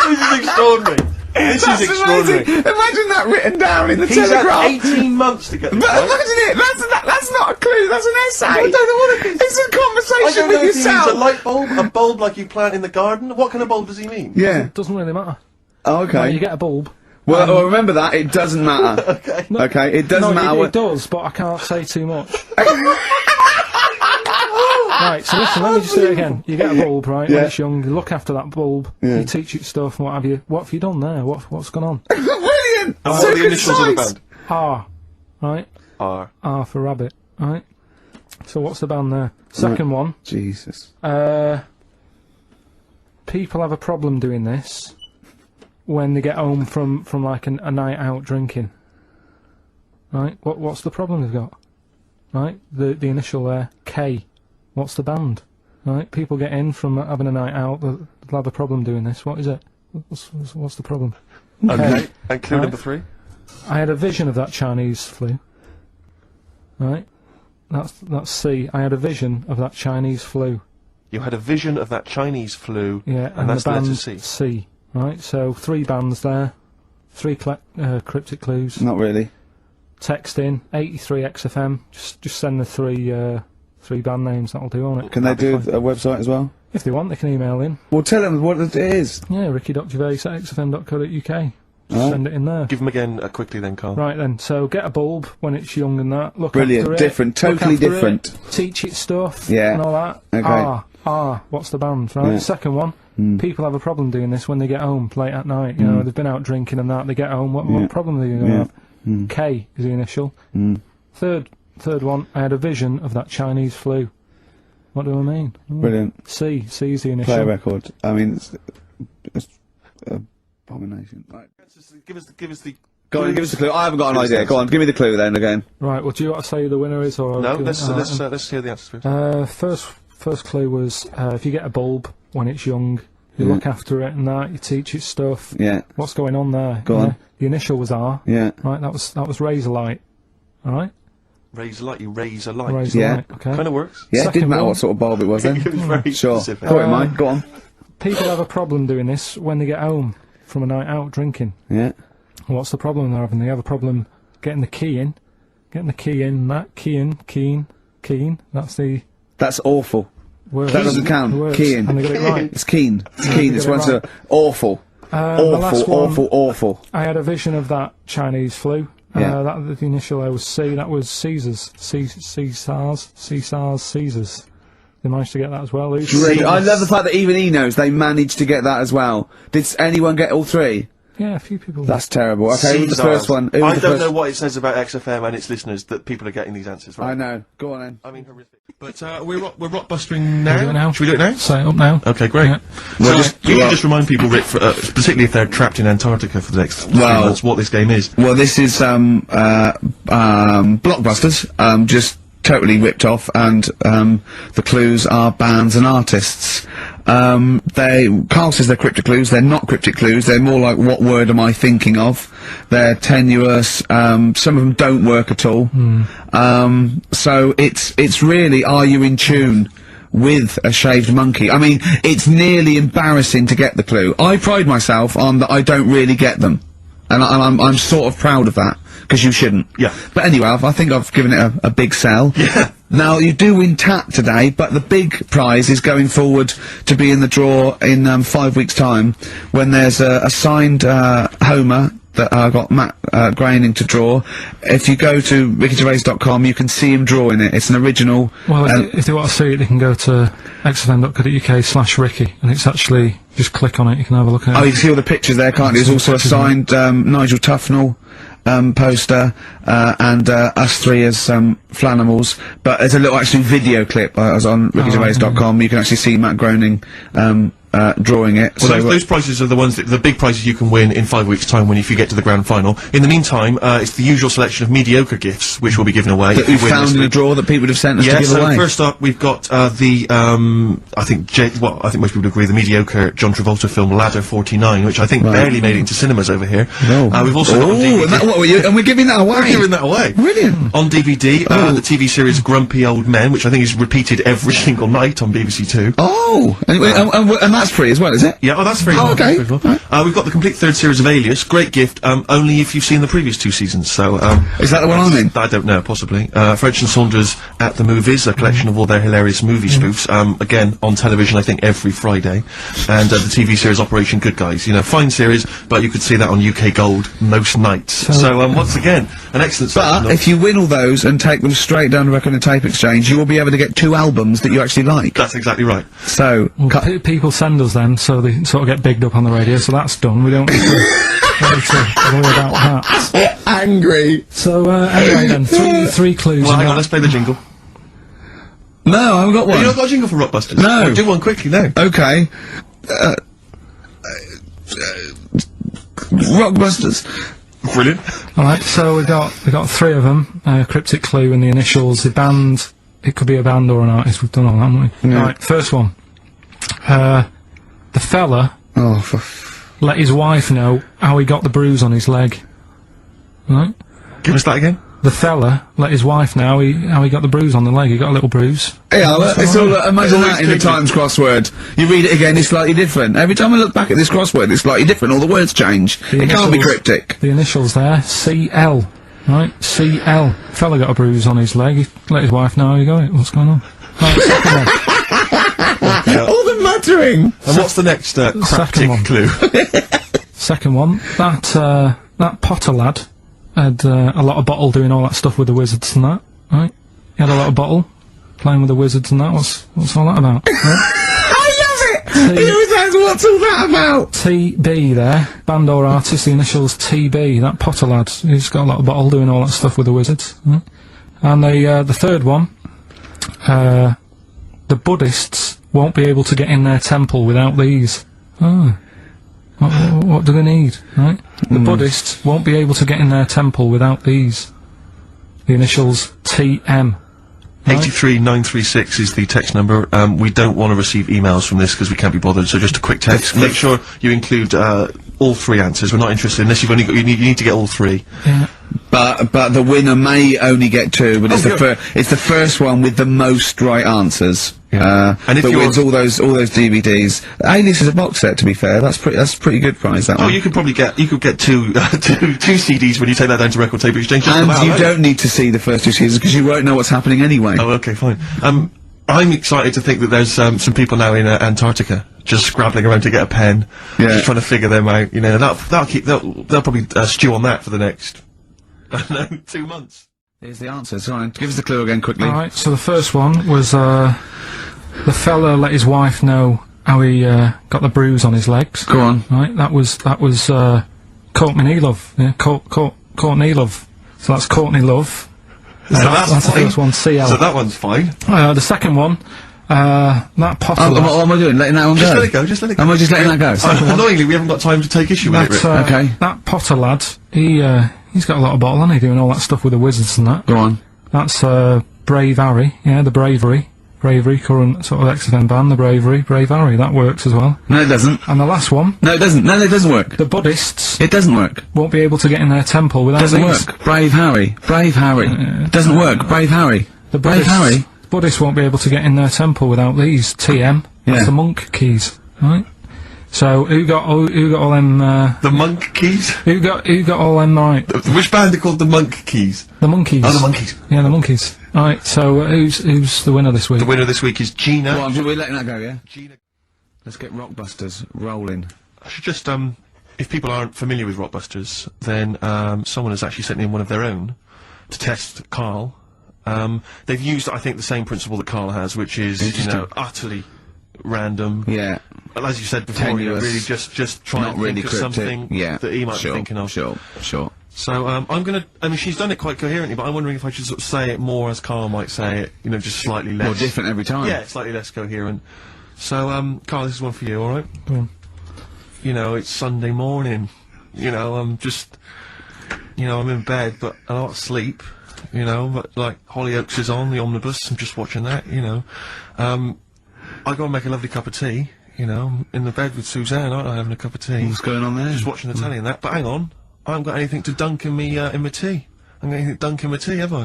This is extraordinary. This is extraordinary. Amazing. Imagine that written down in the He's Telegraph. had 18 months to get this But right. imagine it. That's not a clue. That's an essay. I don't know what it is. It's a I conversation don't know with if he means yourself. a light bulb, a bulb like you plant in the garden. What kind of bulb does he mean? Yeah. It doesn't really matter. Oh, okay. Right, you get a bulb. Well, remember that. It doesn't matter. Okay. Okay. It doesn't matter. It what... does, but I can't say too much. Right, so listen, let me just do it again. You get a bulb, right, when it's young, you look after that bulb, you teach it stuff and what have you. What have you done there? What's gone on? Brilliant! And what are the initials of the band? R, right? R. R for rabbit, right? So what's the band there? Second one, Jesus. people have a problem doing this when they get home from like a night out drinking. Right? What's the problem they've got? Right? The initial there, K. What's the band? Right? People get in from having a night out, they'll have a problem doing this. What is it? What's the problem? Okay. And clue number 3? I had a vision of that Chinese flu. right? That's C. I had a vision of that Chinese flu. You had a vision of that Chinese flu, Yeah, and that's the the band letter C. C, right? So 3 bands there, 3 cryptic clues. Not really. Text in 83 XFM. Just send the 3 band names. That'll do on it. Can they do a website as well? If they want, they can email in. Well, tell them what it is. Yeah, ricky.gervais@xfm.co.uk. Just send it in there. Give them again quickly then, Karl. Right then, so get a bulb when it's young and that. Look Brilliant, after it. different, look totally after different. It, teach it stuff. Yeah. And all that. Okay. What's the band? Right. Yeah. Second one. People have a problem doing this when they get home late at night. You know, they've been out drinking and that. They get home. What problem are they going to have? K is the initial. Third one. I had a vision of that Chinese flu. What do I mean? Brilliant. C is the initial. Play a record. I mean, it's abomination. Right. Give us the. Go on, give us the clue. I haven't got an idea. Go on, give me the clue then again. Right. Well, do you want to say who the winner is, or No, let's hear the answers first. First clue was if you get a bulb when it's young, you look after it and that. You teach it stuff. Yeah. What's going on there? Go on. The initial was R. Yeah. Right. That was razor light. All right. Raise a light. You raise a light. Razor Yeah. light. Okay. Kind of works. Yeah, it Second didn't matter one. what sort of bulb it was then. It was very Sure. specific. Got it, mate. Go on. People have a problem doing this when they get home from a night out drinking. Yeah. What's the problem they're having? They have a problem getting the key in. That keen. That's the That's awful. word. That doesn't count. The words. Keen. And they got it right. It's keen. It's keen. It's got it one right. to awful. The last one, Awful. I had a vision of that Chinese flu. Yeah. The initial there was C. That was Caesars. Caesars. They managed to get that as well. Great. I love the fact that even he knows they managed to get that as well. Did anyone get all 3? Yeah, a few people. That's terrible. Okay, who's the first one? Who was I the don't first- know what it says about XFM and its listeners that people are getting these answers right. I know. Go on then. I mean, horrific. But we're rockbustering now. Should we do it now? Should we do it now? Say it up now. Okay, great. Yeah. Well, So you can just remind people, Rick, particularly if they're trapped in Antarctica for the next 3 months, what this game is. Well, this is Blockbusters, just totally ripped off, and the clues are bands and artists. Karl says they're cryptic clues. They're not cryptic clues. They're more like, what word am I thinking of? They're tenuous. Some of them don't work at all. So it's really, are you in tune with a shaved monkey? I mean, it's nearly embarrassing to get the clue. I pride myself on that I don't really get them, and I'm sort of proud of that, because you shouldn't. Yeah. But anyway, I think I've given it a big sell. Yeah. Now, you do win TAT today, but the big prize is going forward to be in the draw in 5 weeks' time, when there's a signed Homer that I got Matt Groening to draw. If you go to rickygervais.com, you can see him drawing it. It's an original. Well, if they want to see it, they can go to xfm.co.uk/Ricky, and it's actually, just click on it, you can have a look at it. Oh, you can see all the pictures there, can't you? There's also a signed Nigel Tufnell poster, and us 3 as Flanimals. But there's a little actually video clip. I was on rickygervais.com. You can actually see Matt Groening drawing it. Well, So, those prizes are the ones the big prizes you can win in 5 weeks' time if you get to the grand final. In the meantime, it's the usual selection of mediocre gifts which will be given away. that we found in a drawer that people have sent us to Yeah, give so away. first up we've got I think most people would agree, the mediocre John Travolta film Ladder 49, which I think barely made it into cinemas over here. We've also got on DVD. And we're giving that away. We're giving that away. Brilliant. On DVD, the TV series Grumpy Old Men, which I think is repeated every single night on BBC Two. Oh, and that's free as well, is it? Yeah, oh, that's very Oh, okay. We've got the complete 3rd series of Alias. Great gift, only if you've seen the previous 2 seasons. So, Is that the one I'm in? I don't know, possibly. French and Saunders at the Movies, a collection of all their hilarious movie spoofs. Again, on television, I think, every Friday. And the TV series Operation Good Guys. You know, fine series, but you could see that on UK Gold most nights. So, once again, an excellent selection. But if you win all those and take them straight down to Record and Tape Exchange, you will be able to get 2 albums that you actually like. That's exactly right. So, People send us them, so they sort of get bigged up on the radio, so that's done. We don't need to worry about that. angry. So, anyway then, three clues. Well, in hang on, that. let's play the jingle. No, I haven't got one. You not got a jingle for Rockbusters? No. Well, do one quickly now. Okay. Rockbusters. Brilliant. Alright, so we got 3 of them. Cryptic clue and the initials. The band, it could be a band or an artist. We've done all that, haven't we? Yeah. Alright, first one. The fella Oh, let his wife know how he got the bruise on his leg. Right? Give us that again. the fella let his wife know how he got the bruise on the leg. He got a little bruise. Yeah, it's all, imagine that in the Times crossword. You read it again, it's slightly different. Every time I look back at this crossword, it's slightly different. All the words change. It can't be cryptic. The initials there, CL. Right, CL. Fella got a bruise on his leg. He let his wife know how he got it. What's going on? Right, second one. All the muttering! And what's the next cryptic clue? Second one. That Potter lad had a lot of bottle doing all that stuff with the wizards and that, right? He had a lot of bottle playing with the wizards and that. What's all that about? Right? I love it! He always asks, what's all that about? TB there, band or artist, the initials TB, that Potter lad. He's got a lot of bottle doing all that stuff with the wizards. Right? And the third one, the Buddhists won't be able to get in their temple without these. Oh. What do they need, right? The Buddhists won't be able to get in their temple without these. The initials TM. Right? 83936 is the text number. We don't want to receive emails from this because we can't be bothered, so just a quick text. Make sure you include all three answers. We're not interested unless you've only got, you need to get all three. Yeah. But the winner may only get two, but it's the first one with the most right answers. Yeah. And if that you wins all those DVDs. Alias is a box set, to be fair. That's a pretty good prize. That one. You could probably get two CDs when you take that down to Record Tape Exchange. And you don't need to see the first two seasons because you won't know what's happening anyway. Oh, okay, fine. I'm excited to think that there's some people now in Antarctica just scrabbling around to get a pen, just trying to figure them out. You know, they'll probably stew on that for the next, I don't know, 2 months. Here's the answer. Sorry, give us the clue again quickly. Alright, so the first one was, the fella let his wife know how he, got the bruise on his legs. Go on. Right, that was, Courtney Love. Yeah, Courtney Love. So that's Courtney Love. That's the first one, CL. So that one's fine. The second one, that Potter. What am I doing? Letting that one Just go? let it go, just let it go. Am I just letting that go? Annoyingly, we haven't got time to take issue with it, Rick. Okay. That Potter lad, he's got a lot of bottle, hasn't he, doing all that stuff with the wizards and that. Go on. That's, Brave Harry, yeah, the Bravery, current sort of X-Men band, the Brave Harry, that works as well. No, it doesn't. And the last one. No, it doesn't. No, it doesn't work. The Buddhists. It doesn't work. Won't be able to get in their temple without Doesn't these. work. Brave Harry. Doesn't work. Brave Harry. The Brave Harry. Buddhists won't be able to get in their temple without these. TM. That's the monk keys, right? So who got all them? The monk keys. Who got all them right? Which band are called the Monk Keys? The Monkeys. Oh, the Monkeys. Yeah, the Monkeys. Right. So who's the winner this week? The winner this week is Gina. Well, we're letting that go, yeah. Gina. Let's get Rockbusters rolling. I should just if people aren't familiar with Rockbusters, then someone has actually sent in one of their own to test Karl. They've used, I think, the same principle that Karl has, which is, utterly random. Yeah. As you said before, Tenuous. really just try Not and really think of something that he might be thinking of. Sure. So, I'm gonna, I mean, she's done it quite coherently, but I'm wondering if I should sort of say it more as Karl might say it, just slightly less. More different every time. Yeah, slightly less coherent. So, Karl, this is one for you, alright? Go on. It's Sunday morning. I'm just, I'm in bed, but I don't sleep. But like Hollyoaks is on the omnibus. I'm just watching that. I go and make a lovely cup of tea. In the bed with Suzanne, aren't I, having a cup of tea? What's going on there? Just watching the telly and that. But hang on, I haven't got anything to dunk in me in my tea. I haven't got anything to dunk in my tea, have I? You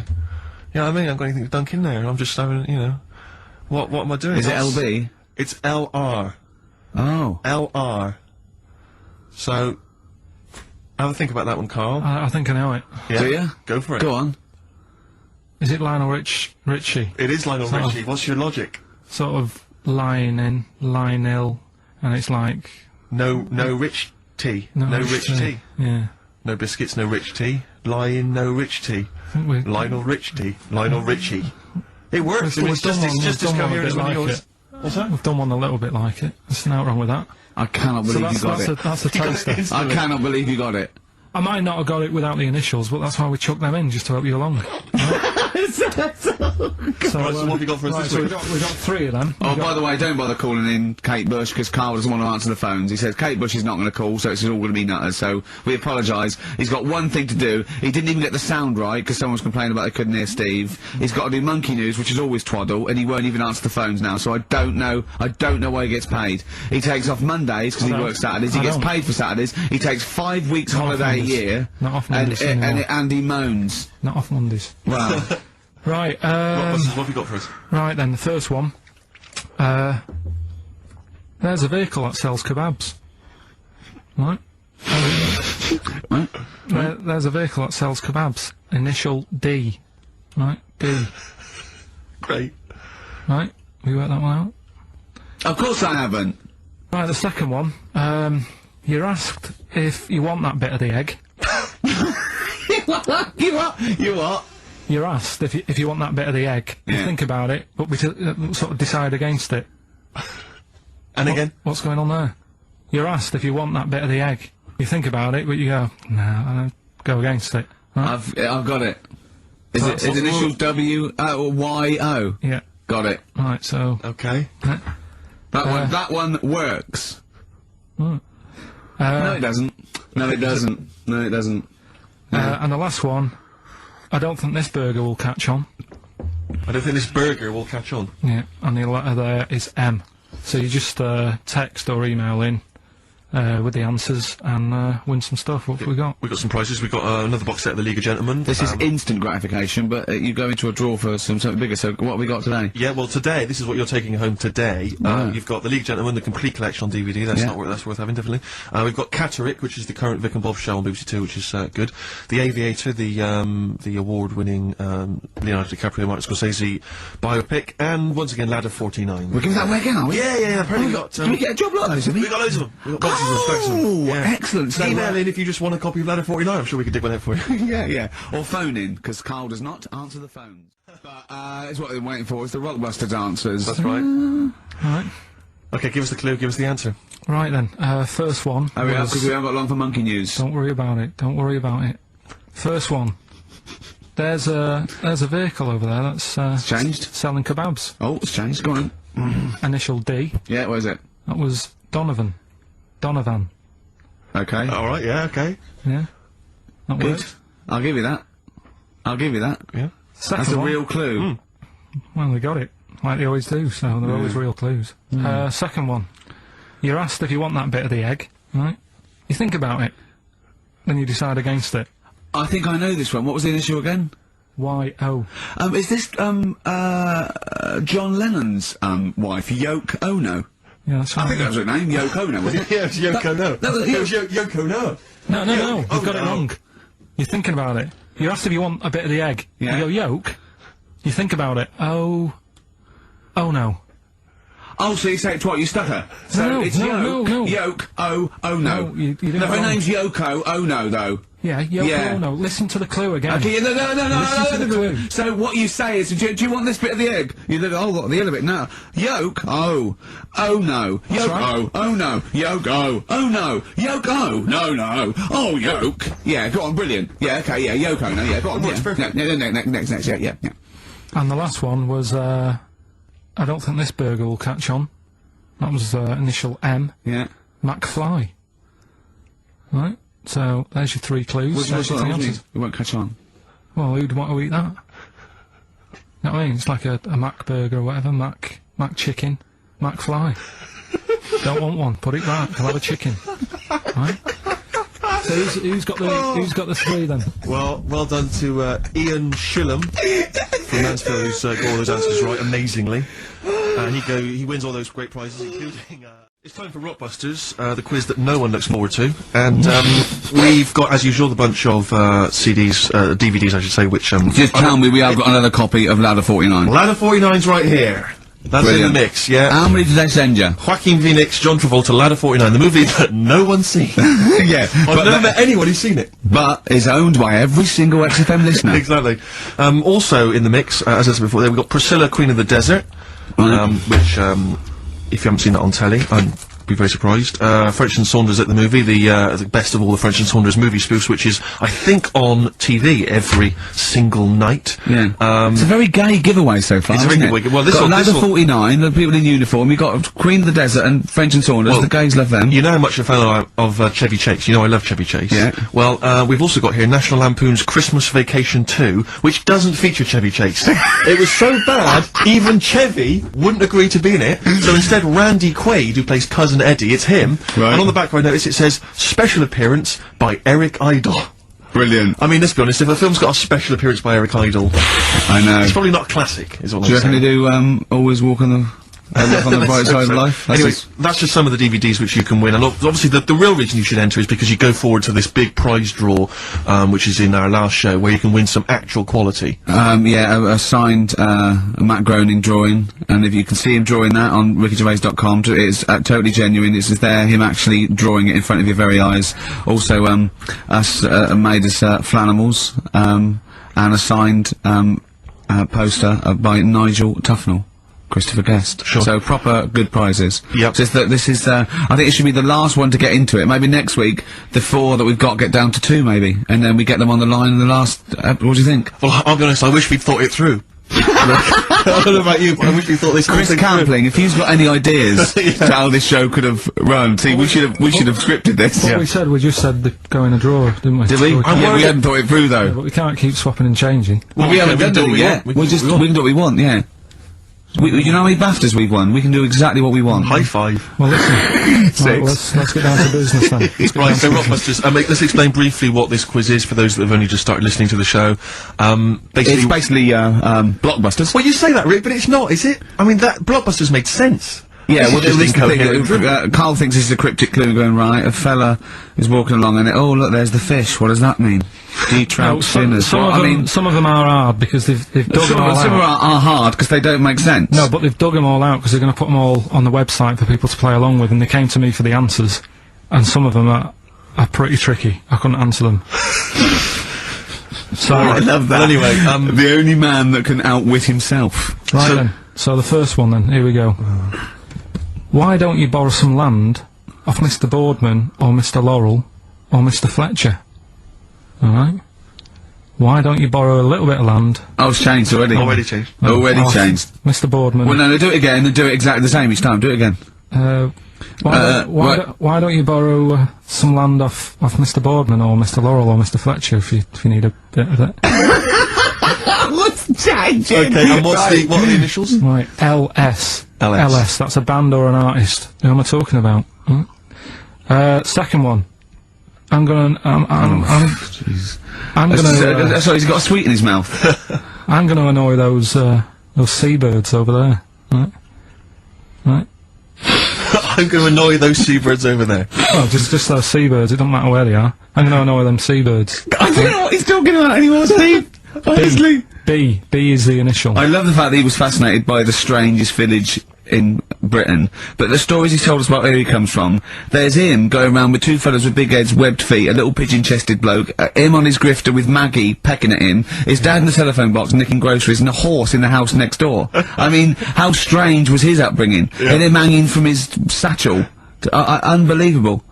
know what I mean? I haven't got anything to dunk in there. I'm just having, what am I doing? Is it LB? It's LR. Oh. LR. So, have a think about that one, Karl. I think I know it. Yeah. Do you? Go for it. Go on. Is it Lionel Richie? It is Lionel Richie. What's your logic? Sort of Lionel, and it's like no rich tea. No rich tea. Yeah. No biscuits, no rich tea. No rich tea. Lionel Rich tea. Lionel Richie. It works. It's just as coherent as when yours. What's that? We've done one a little bit like it. There's nothing wrong with that. I cannot believe you got it. That's a taster. I cannot believe you got it. I might not have got it without the initials, but that's why we chucked them in, just to help you along. It's So, Right, so what have you got for us right, this so week? we got 3 of them. Oh, by the way, don't bother calling in Kate Bush, because Karl doesn't want to answer the phones. He says Kate Bush is not going to call, so it's all going to be nutters, so we apologise. He's got one thing to do. He didn't even get the sound right, because someone was complaining about they couldn't hear Steve. He's got to do Monkey News, which is always twaddle, and he won't even answer the phones now, so I don't know why he gets paid. He takes off Mondays, because he works Saturdays, he gets paid for Saturdays, he takes 5 weeks holiday a year, Not off Mondays anymore. and he moans. Not off Mondays. Wow. Right, What have you got for us? right then, the first one. There's a vehicle that sells kebabs. Right? There's a vehicle that sells kebabs. Initial D. Right? D. Great. Right? We worked that one out? Of course I haven't. Right, the second one. You're asked if you want that bit of the egg. You what? You're asked if you want that bit of the egg. You Yeah. think about it, but we sort of decide against it. And again? What's going on there? You're asked if you want that bit of the egg. You think about it, but you go, no, I don't go against it. Right? I've got it. Is So it his initials W-Y-O? Yeah. Got it. Right, so... Okay. That one works. No, it doesn't. No, it doesn't. No, it doesn't. and the last one, I don't think this burger will catch on. I don't think this burger will catch on. Yeah, and the letter there is M. So you just text or email in with the answers and win some stuff. What have we got? We've got some prizes. We've got another box set of the League of Gentlemen. This is instant gratification, but you go into a draw for something bigger, so what have we got today? Yeah, well, today, this is what you're taking home today. You've got the League of Gentlemen, the complete collection on DVD. That's that's worth having, definitely. We've got Catterick, which is the current Vic and Bob show on BBC Two, which is good. The Aviator, the award-winning Leonardo DiCaprio, Martin Scorsese biopic, and once again, Ladder 49. We're giving that away again, are we? Yeah. Apparently we got. Did we get a job like those, did we? We got loads of them. We got boxes of stacks of them. Oh, Yeah. excellent. So, Email in if you just want a copy of Ladder 49. I'm sure we could dig one out for you. yeah. Or phone in, because Karl does not answer the phones. But it's what they're waiting for, is the Rockbusters answers. That's right. Right. Okay, give us the clue. Give us the answer. Right then, first one. Hurry up, was- because we haven't got long for Monkey News. Don't worry about it. Don't worry about it. First one. There's a vehicle over there that's changed? selling kebabs. Oh, it's changed. Go on. Initial D. Yeah, where is it? That was Donovan. Okay. All right. Yeah. Okay. Yeah. That Good. worked. I'll give you that. Yeah. Second That's a one. real clue. Well, they got it, like they always do, so they're always real clues. Second one. You're asked if you want that bit of the egg, right? You think about it, then you decide against it. I think I know this one. What was the initial again? Y-O. Is this, John Lennon's, wife, Yoko Ono? Yeah, that's I right. think that was her name, Yoko Ono, wasn't it? Yeah, it's Yoko No. that was- It was Yoko No. No, you've got it wrong. You're thinking about it. You're asked if you want a bit of the egg. Yeah. You go, yolk. You think about it. Oh no. Oh, so you say it twice, you stutter. So No, it's no, Yoke, no. Yoke, oh no. No, you did No, it her wrong. name's Yoko Ono, though. Yeah, Yoko Yeah. Ono. Listen to the clue again. Okay, no. Listen to the clue. So what you say is, do you want this bit of the egg? You do, oh, the other bit, no. Yolk, oh no. That's Yolk, right. oh no. Yolk, oh no. Yolk, no. Oh, yolk. Yeah, go on, brilliant. Yeah, okay, yeah, Yoko, no, yeah, go on, Works yeah. perfect. Next, yeah. And the last one was, I don't think this burger will catch on. That was initial M. Yeah. McFly. Right? So, there's your 3 clues. There's your 3 answers. We won't catch on. Well, who'd want to eat that? You know what I mean? It's like a Mac burger or whatever. Mac chicken. McFly. Don't want one. Put it right. I'll have a chicken. Right? So who's got the 3 then? Well done to Ian Shillham from Mansfield, who's got all those answers right amazingly. And he wins all those great prizes, including. It's time for Rockbusters, the quiz that no one looks forward to, and we've got, as usual, the bunch of CDs, DVDs, I should say, which Just tell me we have got another copy of Ladder 49. Ladder 49's right here. That's Brilliant. in the mix, yeah. How many did they send you? Joaquin Phoenix, John Travolta, Ladder 49, the movie that no one's seen. Yeah, I've never met anyone who's seen it. but is owned by every single XFM listener. Exactly. Also in the mix, as I said before, we've got Priscilla, Queen of the Desert, which, if you haven't seen that on telly, I'm Be very surprised. French and Saunders at the movie, the best of all the French and Saunders movie spoofs, which is, I think, on TV every single night. Yeah. It's a very gay giveaway so far, It's a isn't very it? good. Well, this got one, Ladder 49, the people in uniform. You got Queen of the Desert and French and Saunders. Well, the gays love them. You know how much a fan of Chevy Chase. You know I love Chevy Chase. Yeah. Well, we've also got here National Lampoon's Christmas Vacation 2, which doesn't feature Chevy Chase. It was so bad, even Chevy wouldn't agree to be in it. So instead, Randy Quaid, who plays Cousin Eddie, it's him. Right. And on the back I notice it says special appearance by Eric Idle. Brilliant. I mean, let's be honest, if a film's got a special appearance by Eric Idle, I know. it's probably not a classic, is all Do you I'm reckon they saying. do, always walk on the... look on the bright side of life? Anyway, that's just some of the DVDs which you can win. And obviously the real reason you should enter is because you go forward to this big prize draw, which is in our last show, where you can win some actual quality. Yeah, a signed, Matt Groening drawing, and if you can see him drawing that on rickygervais.com, it's totally genuine. It's just there, him actually drawing it in front of your very eyes. Also, us, made us, Flanimals, and a signed, poster by Nigel Tufnell. Christopher Guest. Sure. So proper good prizes. Yep. So this is, I think it should be the last one to get into it. Maybe next week, the 4 that we've got get down to 2 maybe. And then we get them on the line in the last, what do you think? Well, I'll be honest, I wish we'd thought it through. I don't know about you, but I wish we thought this Chris whole thing through. Campling, if he's got any ideas Yeah. to how this show could have run, see, we should have scripted this. What we said, we just said the go in a drawer, didn't we? Did we? So Yeah, we hadn't thought it through though. but we can't keep swapping and changing. Well, we haven't okay, done we it can do yet. what we want. We can do what we We can do what we want, yeah. You know how many BAFTAs we've won? We can do exactly what we want. High five. Well, listen. Right, let's get down to business then. Let's get Right, down so to business. Rockbusters, let's explain briefly what this quiz is for those that have only just started listening to the show. It's basically, Blockbusters. Well, you say that, Rick, but it's not, is it? I mean, that Blockbusters made sense. Yeah, well, This this is is just the incoherent. thing. Karl thinks this is a cryptic clue going, right, a fella is walking along and oh, look, there's the fish. What does that mean? Trout sinners. Some of them are hard because they've dug them all Some out. are hard because they don't make sense. No, but they've dug them all out because they're going to put them all on the website for people to play along with, and they came to me for the answers, and some of them are pretty tricky. I couldn't answer them. So, I love that. Well, anyway, the only man that can outwit himself. right then. So the first one then, here we go. Why don't you borrow some land off Mr. Boardman or Mr. Laurel or Mr. Fletcher? Alright? Why don't you borrow a little bit of land? Oh, it's changed already. Already changed. Already off changed. Mr. Boardman. Well, no, do it again and do it exactly the same each time. Do it again. Why don't you borrow some land off Mr. Boardman or Mr. Laurel or Mr. Fletcher if you need a bit of it? What's changing? Okay, and what are the initials? Right, LS. LS. LS, that's a band or an artist. Who am I talking about? Second one. I'm gonna, Sorry, he's got a sweet in his mouth. I'm gonna annoy those seabirds over there. Right? I'm going to annoy those seabirds over there. Oh, just those seabirds, it doesn't matter where they are. I'm gonna annoy them seabirds. I don't know what he's talking about anymore, Steve. Honestly. B is the initial. I love the fact that he was fascinated by the strangest village in Britain, but the stories he's told us about where he comes from, there's him going around with 2 fellas with big heads, webbed feet, a little pigeon-chested bloke, him on his grifter with Maggie pecking at him, his dad in the telephone box nicking groceries, and a horse in the house next door. I mean, how strange was his upbringing? Yeah. And him hanging from his satchel. Unbelievable.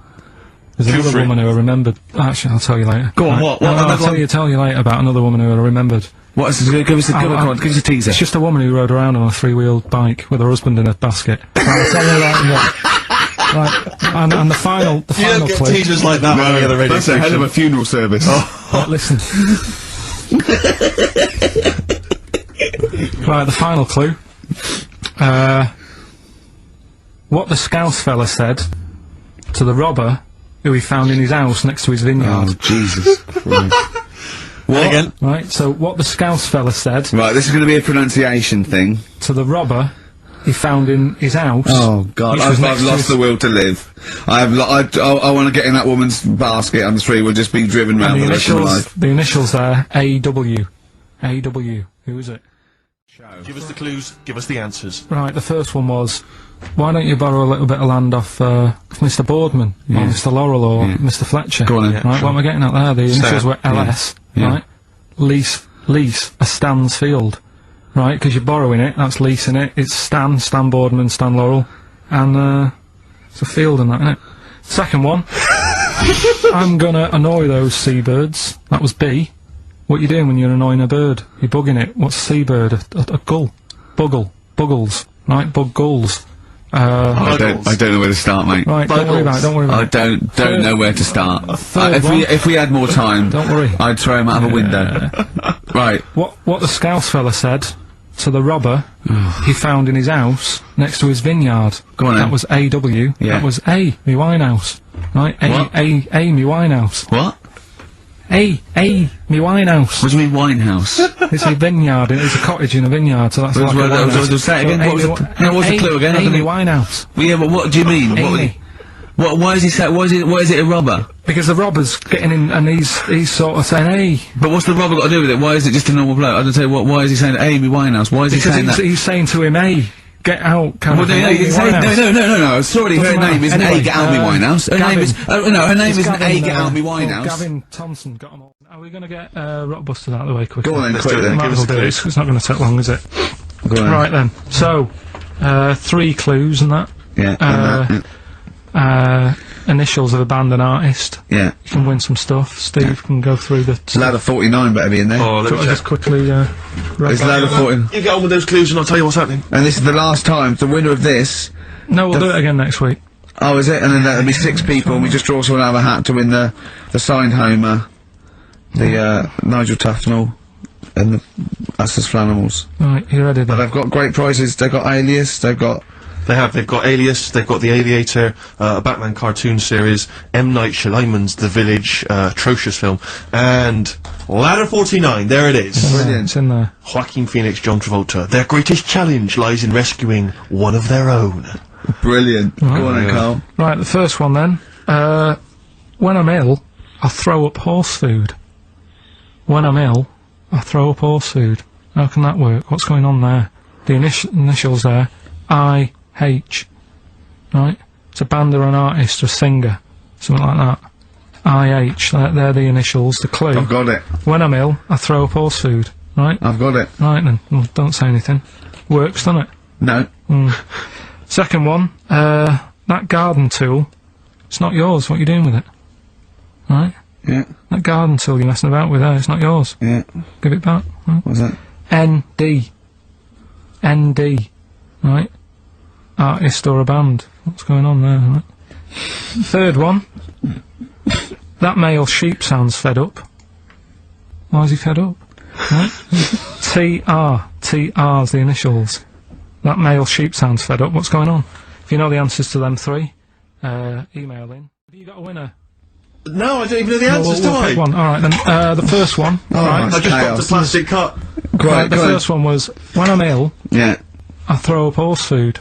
There's another woman who I remembered. Actually, I'll tell you later. Go on, Right. what? No, I'll Another one? tell you later about another woman who I remembered. What is this? Give us a teaser. It's just a woman who rode around on a 3-wheeled bike with her husband in a basket. Right, I'll tell you that. Right, and the final You don't get clue. teasers like that on the other radio That's a hell of a funeral service. Right, listen. Right, the final clue. What the Scouse fella said to the robber who he found in his house next to his vineyard. Oh, Jesus Christ. What? Again? Right, so what the Scouse fella said Right, this is going to be a pronunciation thing. to the robber he found in his house. Oh God, which was I've next to lost his- the will to live. I want to get in that woman's basket on the street. We'll just be driven And round the rest of my life. the initials there, AW. AW. Who is it? Give us the clues, give us the answers. Right, the first one was, why don't you borrow a little bit of land off Mr. Boardman, or Mr. Laurel, or Mr. Fletcher? Go on then. Right, Yeah, what am I getting at there? The initials were LS, Yeah. right? Lease a Stan's field, right? Because you're borrowing it, that's leasing it. It's Stan Boardman, Stan Laurel, and It's a field and that, isn't it? Second one. I'm gonna annoy those seabirds. That was B. What you doing when you're annoying a bird? You're bugging it. What's a seabird? A gull. Buggles. Right? Bug gulls. I don't know where to start, mate. Right, don't worry about it. I don't know where to start. If we had more time, don't worry. I'd throw him out of a window. Right. What the Scouse fella said to the robber he found in his house next to his vineyard. Go on, that was A.W. Yeah. That was A, me Winehouse. Right? A, me Winehouse. What? A, me Winehouse. What do you mean Winehouse? It's a vineyard, it's a cottage in a vineyard, so that's like a winehouse. Say it again. What's the clue again? Amy Winehouse. Well, yeah, but what do you mean? Amy. Why is he saying? Why is it a robber? Because the robber's getting in and he's sort of saying, hey. But what's the robber got to do with it? Why is it just a normal bloke? I don't tell you what. Why is he saying Amy Winehouse? Why is he saying that? He's saying to him, hey, get out, kind of thing. No. Sorry, her name isn't A, get out me Winehouse. Her name is her name isn't A, get out me Winehouse. Gavin Thompson got them all. Are we going to get Rockbusters out of the way quickly? Go on, let's do it then. Give us a clue. It's not going to take long, is it? Go on. Right then. So, 3 clues and that. Yeah. Initials of a band and artist. Yeah. You can win some stuff. Steve can go through the. Ladder 49 better be in there. Oh, let me just quickly. It's Ladder 49. You get on with those clues and I'll tell you what's happening. And this is the last time. The winner of this. No, we'll do it again next week. Oh, is it? And then there'll be 6 people, and we just draw someone out of a hat to win the signed Homer, the Nigel Tufnell, and the Us as Flanimals. Right, you ready? But Then? they've got great prizes. They've got Alias. They've got Alias, they've got The Aviator, a Batman cartoon series, M. Night Shyamalan's The Village, atrocious film, and Ladder 49, there it is. Brilliant. It's in there. Joaquin Phoenix, John Travolta. Their greatest challenge lies in rescuing one of their own. Brilliant. Go on then, Karl. Right, the first one then. When I'm ill, I throw up horse food. When I'm ill, I throw up horse food. How can that work? What's going on there? The initials there. I-H. Right? It's a band or an artist or a singer. Something like that. I-H. They're the initials. The clue. I've got it. When I'm ill, I throw up horse food. Right? I've got it. Right then. Well, don't say anything. Works, doesn't it? No. Second one, that garden tool, it's not yours. What are you doing with it? Right? Yeah. That garden tool you're messing about with there, it's not yours. Yeah. Give it back. Right? What's that? N-D. N-D. Right? Artist or a band. What's going on there? Right? Third one, that male sheep sounds fed up. Why is he fed up? Right? T-R. T-R's the initials. That male sheep sounds fed up. What's going on? If you know the answers to them 3, email in. Have you got a winner? No, I don't even know the answers, do I? One. Alright then, the first one. Right. I just got the plastic cup. Right, the first one was, when I'm ill, Yeah. I throw up horse food.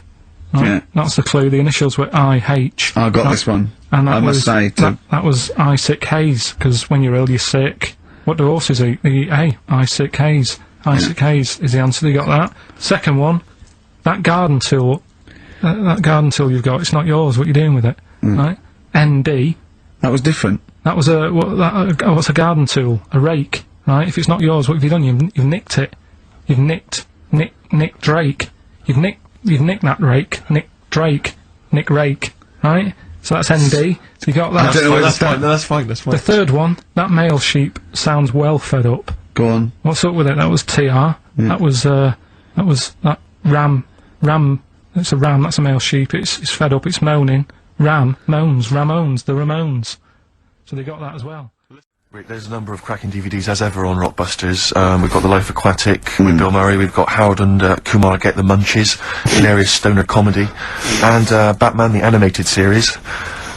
Right? Yeah. That's the clue. The initials were I-H. I got Right? this one. And that I must say, too. that was I sick haze, because when you're ill, you're sick. What do horses eat? They eat hay. I sick haze. I sick haze is the answer. You got that. Second one, that garden tool you've got, it's not yours. What are you doing with it? Right? ND. That was different. That was what's a garden tool? A rake. Right? If it's not yours, what have you done? You've nicked it. You've nicked Drake. You've nicked that rake. Nick Drake. Nick Rake. Right? So that's ND. So you got that. I don't know where That's fine, that's fine. The third one, that male sheep sounds well fed up. Go on. What's up with it? That was TR. That was that ram. It's a ram. That's a male sheep. It's fed up. It's moaning. Ramones. The Ramones. So they got that as well. There's a number of cracking DVDs as ever on Rockbusters. We've got The Life Aquatic with Bill Murray, we've got Howard and Kumar Get the Munchies, hilarious stoner comedy, and Batman the Animated Series.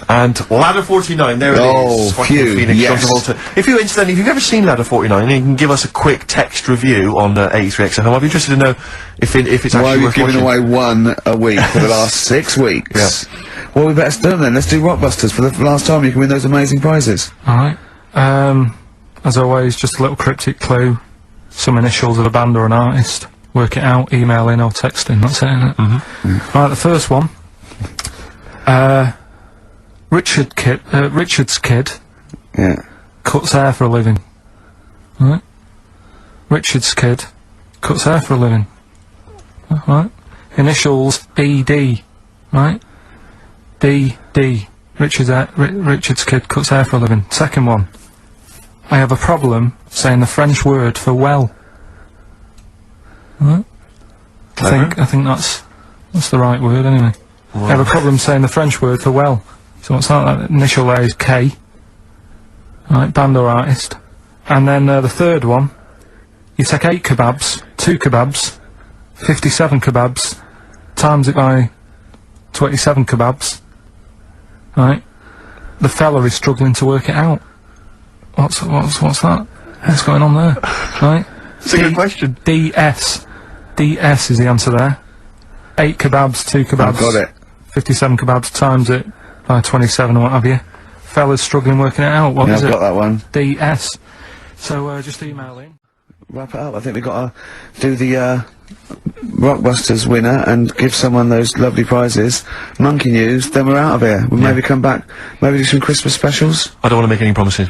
And Ladder 49, there it is. Oh, phew, Phoenix, yes. John Travolta. If you've never seen Ladder 49, you can give us a quick text review on 83XFM. I'd be interested to know if it's Why actually are we worth giving watching. away one a week for the last 6 weeks? Yeah. Well, we better start then. Let's do Rockbusters for the last time. You can win those amazing prizes. Alright. As always, just a little cryptic clue. Some initials of a band or an artist. Work it out, email in or text in. That's it, isn't it? Right, the first one. Richard's kid Yeah. cuts hair for a living. Right? Richard's kid cuts hair for a living. Right? Initials ED. Right? D. Richard's kid cuts hair for a living. Second one. I have a problem saying the French word for well. Right? I think that's the right word anyway. Wow. I have a problem saying the French word for well. So what's that? That initial there is K. Right, band or artist. And then the third one, you take 8 kebabs, 2 kebabs, 57 kebabs, times it by 27 kebabs. Right? The fella is struggling to work it out. What's that? What's going on there? Right? It's a good question. DS is the answer there. 8 kebabs, 2 kebabs. I've got it. 57 kebabs, times it by 27 or what have you. Fella's struggling working it out. What is I've it? got that one. DS. So just email in. Wrap it up. I think we've got to do the Rockbusters winner and give someone those lovely prizes. Monkey News, then we're out of here. We'll maybe come back, maybe do some Christmas specials. I don't want to make any promises.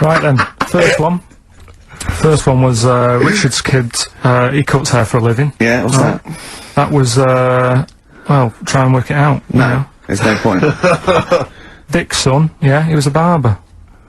Right then, first one was Richard's kid, he cuts hair for a living. Yeah, what's that? That was, well, try and work it out. No, You know. there's no point. Dick's son, yeah, he was a barber.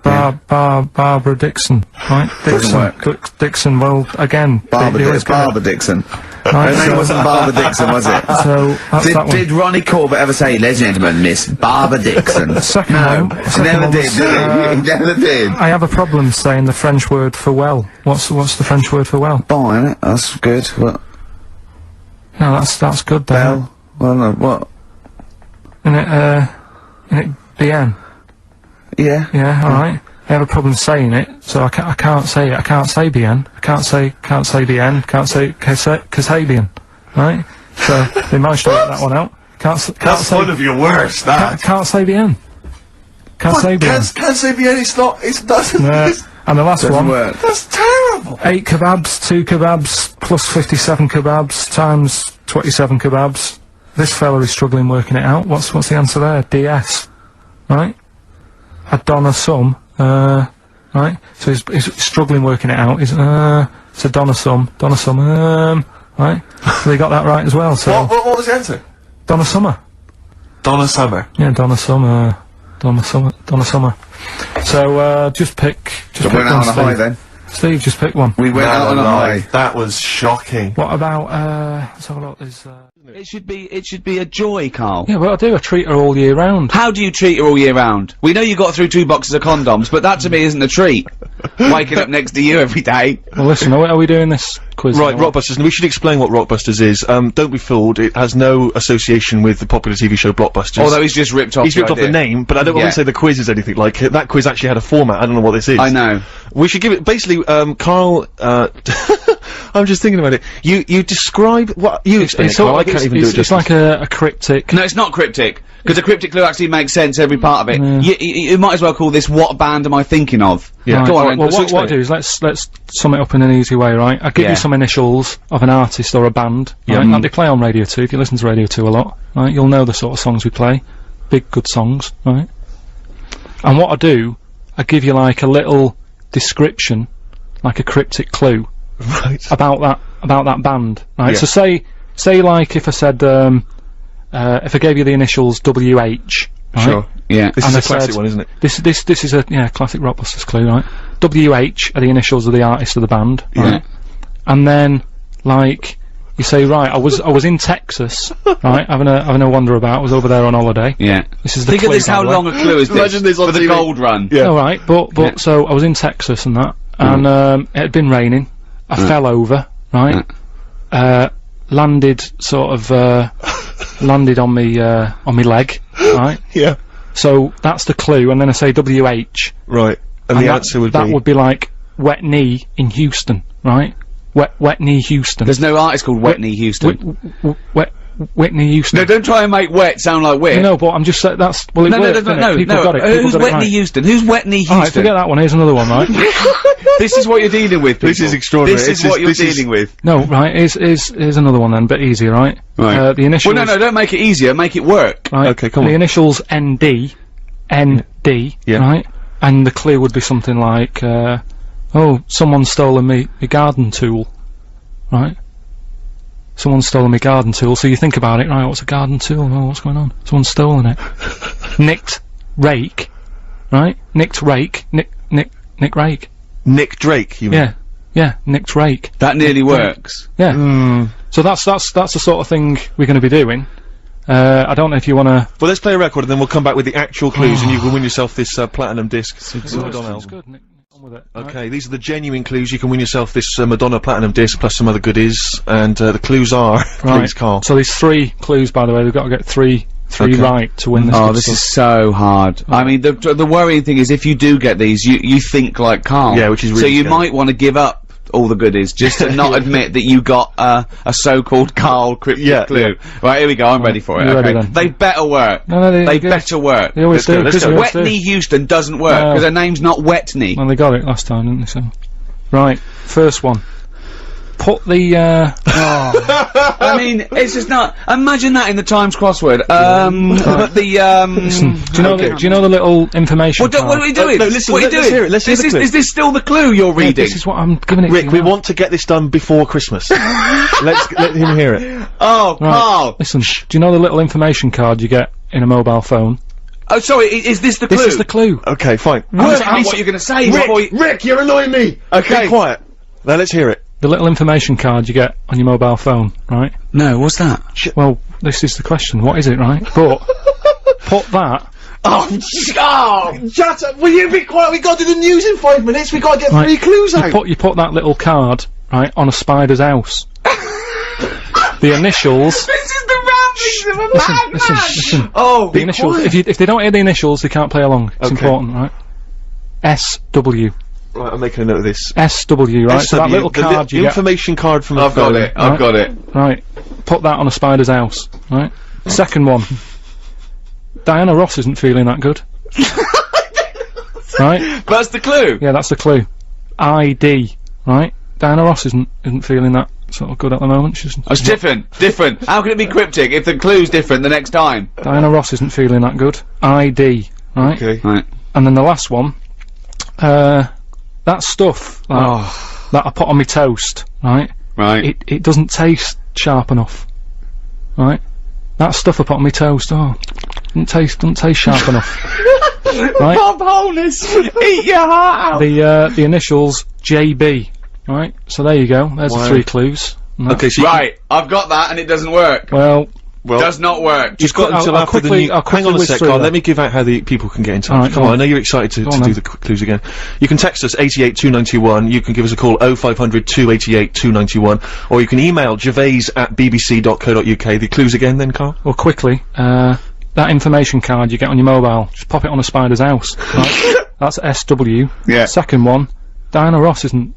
Barbara Dixon, right? work. Dixon, well, again, Barbara Dixon. Right, Her name wasn't Barbara Dixon, was it? So, that's that one. Did Ronnie Corbett ever say, ladies and gentlemen, Miss Barbara Dixon? Second No, one. he never did, he never did. I have a problem saying the French word for well. What's the French word for well? Bon, innit? That's good. What? No, that's good then. Bell? Well, no, what? Isn't it bien? Yeah. Yeah, alright. I have a problem saying it, so I can't say it. I can't say bien. I can't say bien. Can't say Kasabian. Right? So they managed to work that one out. That's say, one of your worst, that. Can't say bien. Can't say bien. Can't say bien, it doesn't. And the last one. Work. That's terrible. 8 kebabs, 2 kebabs, plus 57 kebabs, times 27 kebabs. This fella is struggling working it out. What's the answer there? DS. Right? A Donna sum. Right? So he's struggling working it out. It's a Donna sum. Right? So they got that right as well. So What was the answer? Donna Summer. Donna Summer. Yeah, Donna Summer. So just pick. So we went out on a high then. Steve, just pick one. We went out on a high. That was shocking. What about let's have a look. There's It should be a joy, Karl. yeah, well I do. I treat her all year round. How do you treat her all year round? We know you got through 2 boxes of condoms, but that to me isn't a treat. Waking up next to you every day. Well, listen, are we doing this quiz? Right, Rockbusters, and we should explain what Rockbusters is. Don't be fooled, it has no association with the popular TV show Blockbusters. Although he's just ripped off He's ripped off the name, but I don't want to say the quiz is anything like it. That quiz actually had a format, I don't know what this is. I know. We should give it, basically, Karl, I'm just thinking about it. You describe what, you explain it, Karl, I can't even do it It's like a cryptic. No, it's not cryptic, because a cryptic clue actually makes sense, every part of it. You might as well call this, what band am I thinking of? Yeah. Right. Go on, Well, what I do is let's sum it up in an easy way, right? I give you some initials of an artist or a band, right? Like they play on Radio 2. If you listen to Radio 2 a lot, right, you'll know the sort of songs we play. Big, good songs, right? And what I do, I give you like a little description, like a cryptic clue, Right. about that band, right? Yeah. So say like if I said, if I gave you the initials WH, right? Sure. Yeah. This And is I a classic said- one, isn't it? This is a classic Rockbusters clue, right? WH are the initials of the artist of the band, right? And then like you say, right, I was in Texas, right, having a wander about. I was over there on holiday. Yeah. This is the Think of clue, this, by how the way. long a clue is this? Imagine this on for the TV. gold run. Yeah. All right, but so I was in Texas and that, and it had been raining. I fell over, right? Landed sort of landed on me leg, right? Yeah. So that's the clue, and then I say WH. Right. And the answer would that be... would be like wet knee in Houston, right? Wet knee Houston. There's no artist called Whitney Houston. Whitney Houston. No, don't try and make wet sound like wit. No, but I'm just saying that's well. It No, worked, didn't it? People got it. People Who's got it Whitney right. Houston? Who's Whitney Houston? Alright, forget that one. Here's another one, right? This is what you're dealing with, people. This is extraordinary. This is what you're dealing with. No, right. Here's another one then, but easier, right? Right. The initials. Well, no, don't make it easier. Make it work. Right. Okay, come on. The initials ND, Yeah. right? And the clue would be something like, oh, someone's stolen me garden tool, right? someone's stolen my garden tool. So you think about it, right? What's a garden tool? Oh, what's going on? Someone's stolen it. Nicked rake, right? Nicked rake. Nick rake. Nick Drake, you mean? Yeah, nicked rake. That nearly works. Yeah. So that's the sort of thing we're going to be doing. I don't know if you want to. Well, let's play a record and then we'll come back with the actual clues, and you can win yourself this platinum disc. Madonna It's album. good. Nick, on with it. Okay, these are the genuine clues. You can win yourself this Madonna platinum disc plus some other goodies, and the clues are. Please, Karl. So there's 3 clues, by the way. We've got to get three right to win this. Oh, this is so hard. I mean, the worrying thing is if you do get these, you think like Karl. Yeah, which is really so you scary. might want to give up all the goodies just to not admit that you got a so-called Karl cryptic clue. Right, here we go. I'm ready for it. You're Okay, ready then. they better work. No, they good. better work. They always do. Let's go. They always do. Whitney Houston doesn't work because her name's not Whitney. Well, they got it last time, didn't they? So, right, first one. Put the. I mean, it's just not. Imagine that in the Times crossword. But the Listen, do you know the little information? What are we doing? No, listen, what are you let's doing? hear it, let's hear the clue. Is this still the clue you're reading? This is what I'm giving it to Rick, you we now. want to get this done before Christmas. let him hear it. Oh, Right. Karl. Listen, do you know the little information card you get in a mobile phone? Oh, sorry. Is this the clue? This is the clue. Okay, fine. Work out what you're going to say before you. Rick, you're annoying me. Okay. Be quiet. Now let's hear it. The little information card you get on your mobile phone, right? No, what's that? Well, this is the question. What is it, right? But put that. Oh, Shut up! Will you be quiet? We got to do the news in 5 minutes. We got to get Right. 3 clues out. You put that little card right on a spider's house. The initials. This is the ramblings of a madman. Listen. Oh, The initials. If they don't hear the initials, they can't play along. It's Okay. important, right? SW. Right, I'm making a note of this. SW, right? So that SW, little the card you get. information card from the I've got phone. it. I've got it. Right. Put that on a spider's house, right? Second one. Diana Ross isn't feeling that good. Right? That's the clue. Yeah, that's the clue. ID, right? Diana Ross isn't feeling that sort of good at the moment. She's It's different. How can it be cryptic if the clue's different the next time? Diana Ross isn't feeling that good. ID, right? Okay. Right. And then the last one, that stuff that I put on my toast, right? Right. It doesn't taste sharp enough, right? That stuff I put on my toast, doesn't taste sharp enough, right? Bob Holness, eat your heart out. The initials JB, right? So there you go. There's the 3 clues. And that's- Okay, so Right, I've got that and it doesn't work. Well, Does not work. you've got until I'll after the quickly- new. I'll Hang quickly on a whiz sec, through Karl. that. Let me give out how the people can get in touch. Alright, Come go on, on. I know you're excited to on do then. the clues again. You can text us 88291. You can give us a call 0500 288 291, or you can email gervais@bbc.co.uk. The clues again, then, Karl. well, quickly, that information card you get on your mobile, just pop it on a spider's house. Right? That's SW. Yeah. Second one, Diana Ross isn't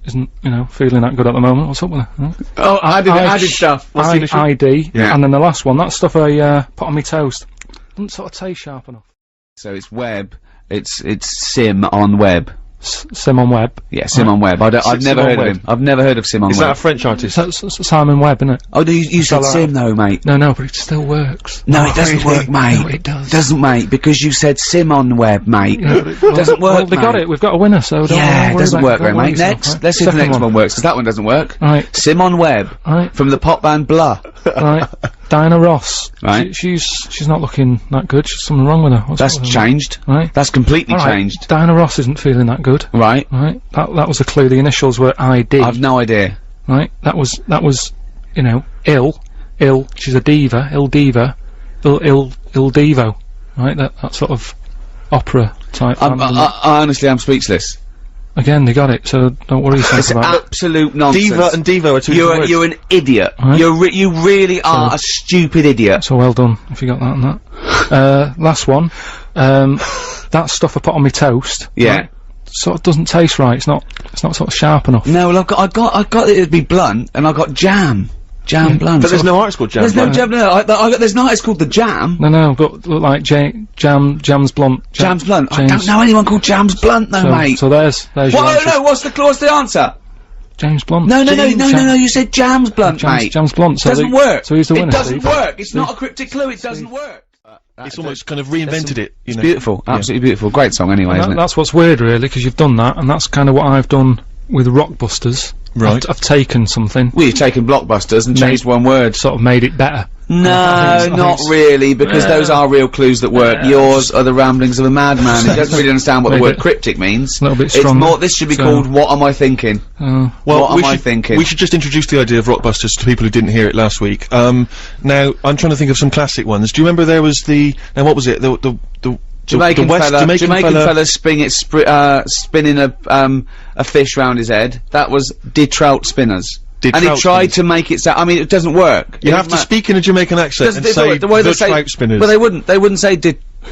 feeling that good at the moment. What's up with her? Huh? Oh, added stuff. What's the initial? ID. Yeah. And then the last one, that stuff I put on my toast, doesn't sort of taste sharp enough. So it's web. It's sim on web. Simon Webb. Yeah, sim on web. I've never Simon heard of Webb. him. I've never heard of sim on Is that a web. French artist? That's Simon Webb, isn't it? Oh, no, you said Spell sim that. though, mate. No, but it still works. No, it doesn't work, mate. No, it does. Doesn't, mate, because you said sim on web, mate. Doesn't work, Well, they got mate. it. We've got a winner, so don't Yeah, worry it doesn't about work, don't right, worry mate. yourself, Next, right? let's see if the Second next one works, because that one doesn't work. Right. Sim on web, Right. from the pop band Blur. Right. Diana Ross. Right. She's not looking that good. There's something wrong with her. What's That's up with her? changed. Right. That's completely All right. changed. Diana Ross isn't feeling that good. Right. Right. That was a clue. The initials were ID. I've no idea. Right. That was ill. She's a diva. Ill diva. Ill divo. Right. That sort of opera type. band, isn't it? I honestly, I'm speechless. Again, they got it. So don't worry yourself It's about it. absolute nonsense. Diva and Devo are two different words. You're an idiot. Right. You really are a stupid idiot. So well done if you got that and that. Last one. That stuff I put on my toast. Yeah. Right, sort of doesn't taste right. It's not sort of sharp enough. No, well, I got it to be blunt, and I got jam blunt. But there's no artist called Jam. There's no Blunt. jam. No, there's not. It's called the Jam. No, but look like Jam's Blunt. Jam's blunt. I James- don't know anyone called Jam's blunt, though, mate. So there's your What? answer. No, what's the answer? James Blunt. No. Jam- You said Jam's blunt, mate. Jam's Blunt. So Doesn't the- work. So who's the winner? It doesn't Steve? work. It's not a cryptic clue. It doesn't work. It's almost kind of reinvented it. You It's know. beautiful. Absolutely beautiful. Great song, anyway, And isn't it? that's what's weird, really, because you've done that, and that's kind of what I've done with Rockbusters, Right. I've taken something, Well, you've taken Blockbusters and changed one word. sort of made it better. No, I think not it's- really, because those are real clues that work. Yours are the ramblings of a madman. He doesn't really understand what the Maybe word cryptic means. a little bit It's stronger. more, this should be So- called What Am I Thinking? Well, What am I thinking? we should just introduce the idea of Rockbusters to people who didn't hear it last week. Now, I'm trying to think of some classic ones. Do you remember there was now what was it? The Jamaican West fella, Jamaican fella spinning a fish round his head. That was Did Trout Spinners. Did And he trout tried spinners. to make it sound, I mean, it doesn't work. You have to speak in a Jamaican accent and say the way they the say, trout spinners. Well, they wouldn't say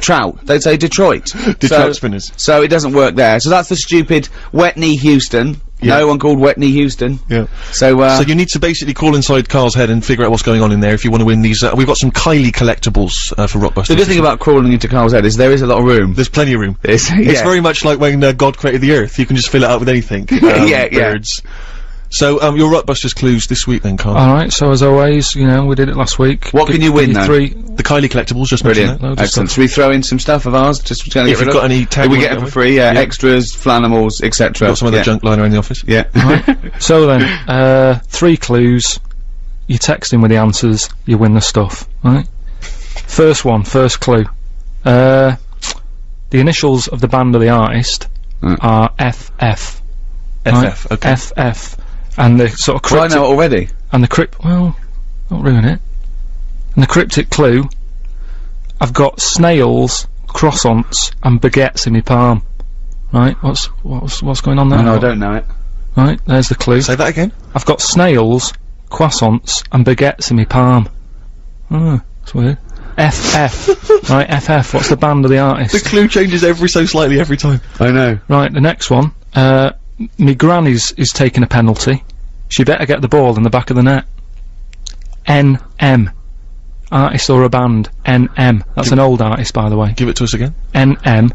Trout, they'd say Detroit. Trout spinners. So it doesn't work there. So that's the stupid Wet Knee Houston. Yeah. No one called Wet Knee Houston. Yeah. So you need to basically crawl inside Karl's head and figure out what's going on in there if you want to win these. We've got some Kylie collectibles for Rockbusters. the good thing about crawling into Karl's head is there is a lot of room. There's plenty of room. It's It's very much like when God created the Earth. You can just fill it out with anything. Yeah. Birds. So, your Rockbusters clues this week then, Karl. Alright, so as always, you know, we did it last week. What can you win, Give though? three. The Kylie collectibles, just Brilliant. mention that. Excellent. Should we throw in some stuff of ours? Just to If you've got any tag we ones get it going for with? free, extras, flanimals, etc. Got some other junk lying around the office. Yeah. So then, 3 clues, you text in with the answers, you win the stuff, right? First clue. The initials of the band or the artist are FF. FF, okay. FF. And the sort of Well, I cryptic, know it already. and the well, don't ruin it. And the cryptic clue, I've got snails, croissants, and baguettes in my palm. Right? What's going on there? Oh, no, I don't know it. Right, there's the clue. Say that again. I've got snails, croissants, and baguettes in my palm. Oh, that's weird. FF. Right, FF. What's the band or the artist? The clue changes ever so slightly every time. I know. Right, the next one. Me granny's is taking a penalty. She better get the ball in the back of the net. NM. Artist or a band. NM. That's an old artist, by the way. Give it to us again. NM.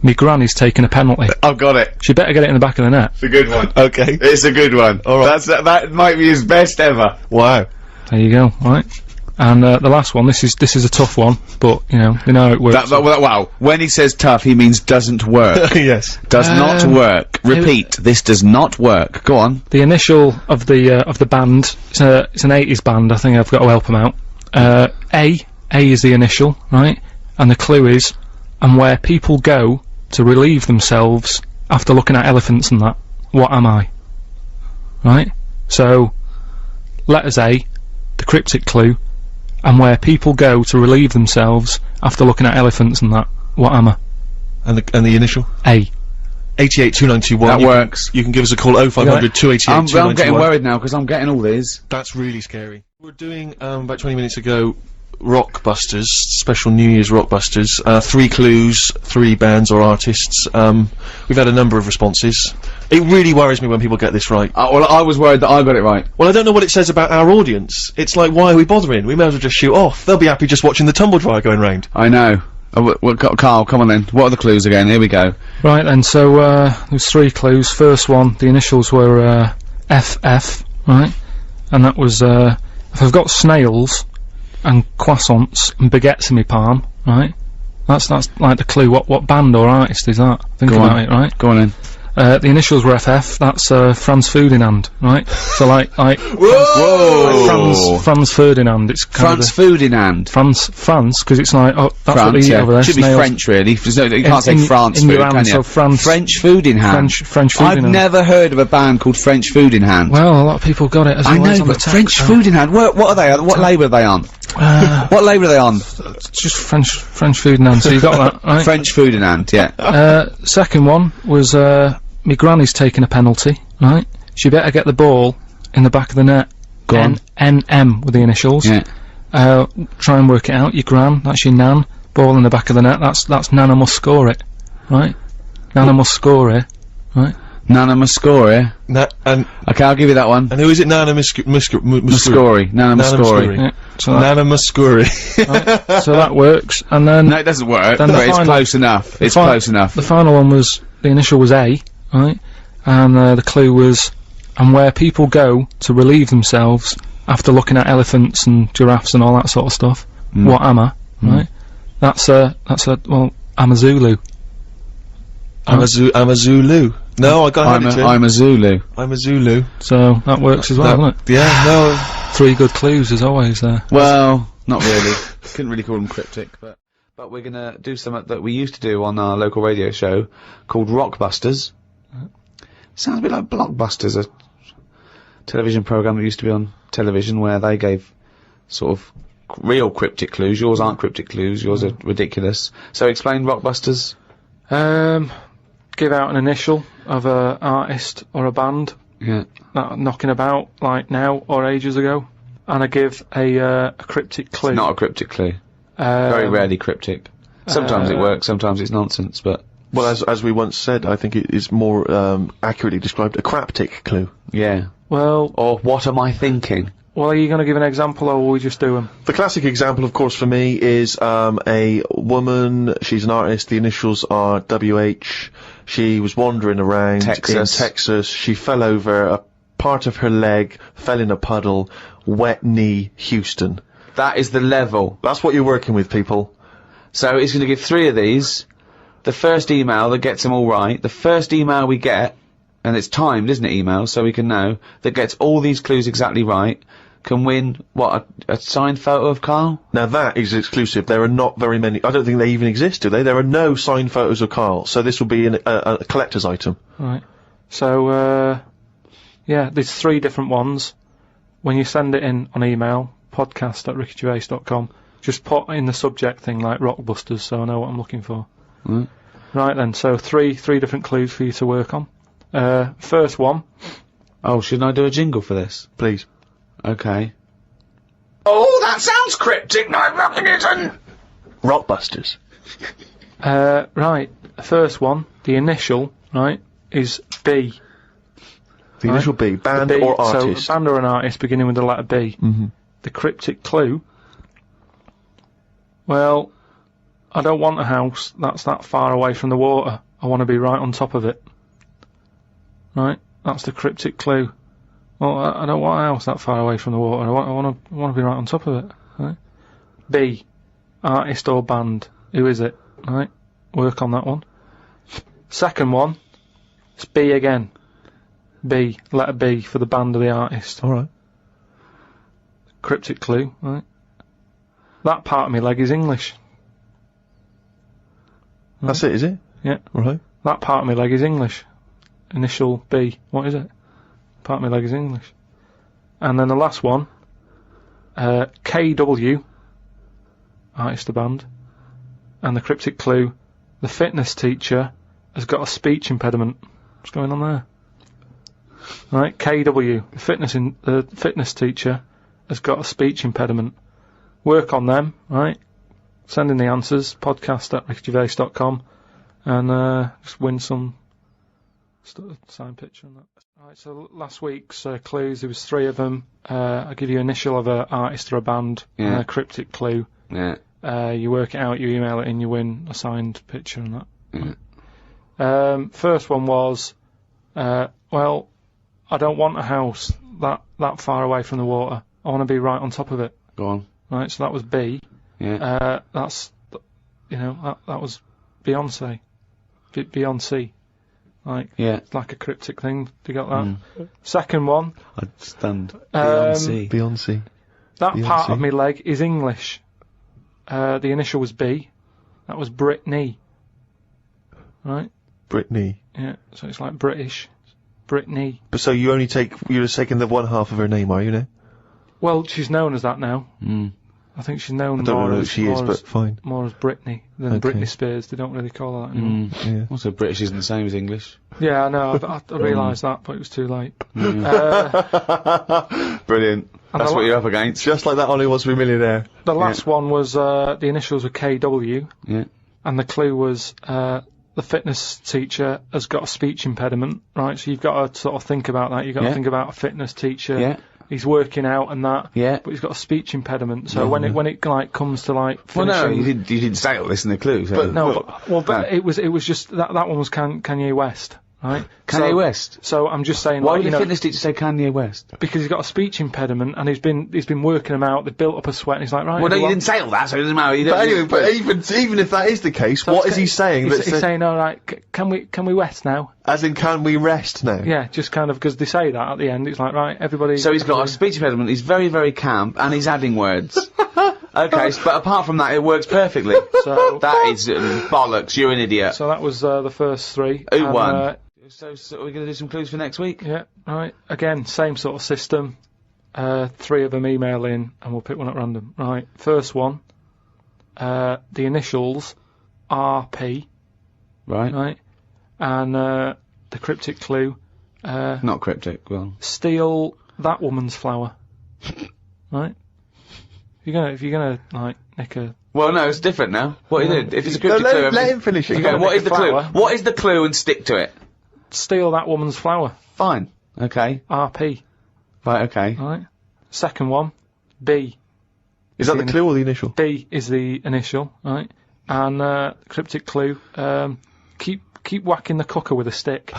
Me granny's taking a penalty. I've got it. She better get it in the back of the net. It's a good one. Okay. It's a good one. All right. That might be his best ever. Wow. There you go, right? And the last one, this is a tough one, but you know how it works. Wow. When he says tough, he means doesn't work. Yes. Does not work. Repeat. This does not work. Go on. The initial of the band, it's an 80s band, I think I've got to help them out. A is the initial, right? And the clue is, and where people go to relieve themselves after looking at elephants and that, what am I? Right? So, letters A, the cryptic clue, and where people go to relieve themselves after looking at elephants and that, what am I? And the initial? A. 882921. That works. You can give us a call 0500 288 I'm 291. getting worried now because I'm getting all these. That's really scary. We're doing, about 20 minutes ago, Rockbusters, special New Year's Rockbusters. 3 clues, 3 bands or artists. We've had a number of responses. It really worries me when people get this right. Well, I was worried that I got it right. Well, I don't know what it says about our audience. It's like, why are we bothering? We may as well just shoot off. They'll be happy just watching the tumble dryer going round. I know. Karl, come on then. What are the clues again? Here we go. Right then, so there's 3 clues. First one, the initials were FF, right? And that was if I've got snails and croissants and baguettes in my palm, right? That's like the clue. What band or artist is that? Think about it, right? Go on in. The initials were FF. That's Franz Ferdinand, right? So like Whoa! Franz Ferdinand. It's kind Franz of Ferdinand. France, because it's like that's what France, they eat yeah. over there. Should be snails. French, really. There's no, you can't say France in food, your hand, can you? so France. French food in hand. French food I've in hand. never heard of a band called French Food in Hand. Well, a lot of people got it as I well as know, on the but text, French so- Food in Hand. What are they? What label are they on? What label are they on? It's just French food and hand, so you got that, right? French Food in Hand. Yeah. Second one was, my granny's taking a penalty, right? She better get the ball in the back of the net. Go on. NM with the initials. Yeah. Try and work it out. Your gran, that's your nan. Ball in the back of the net, that's Nana must score it, right? Nana must score it, right? Nana Muscori. And Okay, I'll give you that one. who is it? Nana Muscuri. Muscori. Nana Muscori. Yeah, so that, Nana Muscuri. so that works. And then No, it doesn't work, Then but the it's final- close enough. It's fi- close enough. the final one was, the initial was A, right? And the clue was, and where people go to relieve themselves after looking at elephants and giraffes and all that sort of stuff. What am I? Right? Well, I'm a Zulu. I'm a Zulu. No, I got to hand it to him. I'm a Zulu. I'm a Zulu. So that works as well, doesn't it? Yeah, no. 3 good clues as always there. Well, not really. Couldn't really call them cryptic, but we're gonna do something that we used to do on our local radio show called Rockbusters. Sounds a bit like Blockbusters, a television program that used to be on television where they gave sort of real cryptic clues. Yours aren't cryptic clues. Yours are ridiculous. So explain Rockbusters. Give out an initial of a artist or a band. Yeah. Knocking about like now or ages ago, and I give a cryptic clue. It's not a cryptic clue. Very rarely cryptic. Sometimes it works. Sometimes it's nonsense. But Well, as we once said, I think it is more accurately described a craptic clue. yeah. Well, Or what am I thinking? are you going to give an example, or will we just do them? The classic example, of course, for me is a woman. She's an artist. The initials are WH. She was wandering around in Texas. She fell over. A part of her leg fell in a puddle. Wet knee, Houston. That is the level. That's what you're working with, people. So it's going to give 3 of these. The first email that gets them all right, the first email we get, and it's timed, isn't it, email, so we can know, that gets all these clues exactly right, can win, what, a signed photo of Karl? Now that is exclusive. There are not very many. I don't think they even exist, do they? There are no signed photos of Karl, so this will be a collector's item. Right. So, yeah, there's 3 different ones. When you send it in on email, podcast@rickygervais.com, just put in the subject thing like Rockbusters, so I know what I'm looking for. Right then, so three different clues for you to work on. First one. Oh, shouldn't I do a jingle for this? Please. Okay. Oh, that sounds cryptic, no, Pilkington! Rockbusters. Right, first one, the initial, right, is B. The initial B, band B, or artist? So, band or an artist beginning with the letter B. Mm-hmm. The cryptic clue, well, I don't want a house that's that far away from the water. I want to be right on top of it. Right, that's the cryptic clue. Well, I don't want a house that far away from the water. I want to be right on top of it. Right? B, artist or band. Who is it? Right, work on that one. Second one, it's B again. B, letter B for the band or the artist. All right. Cryptic clue, right? That part of my leg is English. Right? That's it, is it? Yeah. Right. That part of my leg is English. Initial B. What is it? Part of my leg is English. And then the last one, KW, artist or band. And the cryptic clue, the fitness teacher has got a speech impediment. What's going on there? Right, KW, the fitness teacher has got a speech impediment. Work on them, right? Send in the answers, podcast@rickygervais.com, and just win some signed picture and that. Right, so last week's clues, there was 3 of them. I'll give you initial of an artist or a band, and a cryptic clue. Yeah. You work it out, you email it in, you win a signed picture and that. First one was, well, I don't want a house that far away from the water. I want to be right on top of it. Go on. Right, so that was B. Yeah. That's, that was Beyonce. Beyonce. Like, yeah. It's like a cryptic thing. Do you got that? Second one. I stand. Beyonce. That part of my leg is English. The initial was B. That was Brittany. Right? Brittany. Yeah, so it's like British. Brittany. But so you're just taking the one half of her name, are you now? Well, she's known as that now. I think she's known I don't know who she is, but fine. More as Britney than Britney Spears. They don't really call her that anymore. Yeah. Also, British isn't the same as English. Yeah, I know. I realised that, but it was too late. Brilliant. That's what you're up against. Just like that on Who Wants to Be a Millionaire. The last one was, the initials were KW. Yeah. And the clue was, the fitness teacher has got a speech impediment, right? So you've got to sort of think about that. You've got to think about a fitness teacher. Yeah. He's working out and that. Yeah. But he's got a speech impediment. So when it like comes to like finishing, well, no, you didn't say all this in the clue. So. But it was just that one was Kanye West, right? Kanye West. So I'm just saying. Why like, would you the know, fitness teacher say Kanye West? because he's got a speech impediment and he's been working them out. They've built up a sweat. And he's like, right. Well, no, you everyone- didn't say all that, so it doesn't matter. You But don't- anyway, but even if that is the case, So what it's is he saying? He's, That he's saying, all right, can we rest now? as in, can we rest now? Yeah, just kind of because they say that at the end. It's like, right, everybody. So he's got a everybody- speech impediment, he's very, very camp, and he's adding words. Okay, but apart from that, it works perfectly. So That is bollocks, you're an idiot. so that was the first three. Who And, won? So we're going to do some clues for next week? Yeah, right. Again, same sort of system. 3 of them email in, and we'll pick one at random. Right. First one. The initials RP. Right. Right. And the cryptic clue. Not cryptic, well. Steal that woman's flower. Right. If you're gonna like nick a. Well, no, it's different now. What is it? If it's a No, cryptic clue... let him finish it. Okay, what is the clue? flower. What is the clue and stick to it? Steal that woman's flower. Fine. Okay. RP. Right, okay. Right. Second one. B. Is that the clue or the initial? B is the initial, right? And cryptic clue, keep whacking the cooker with a stick.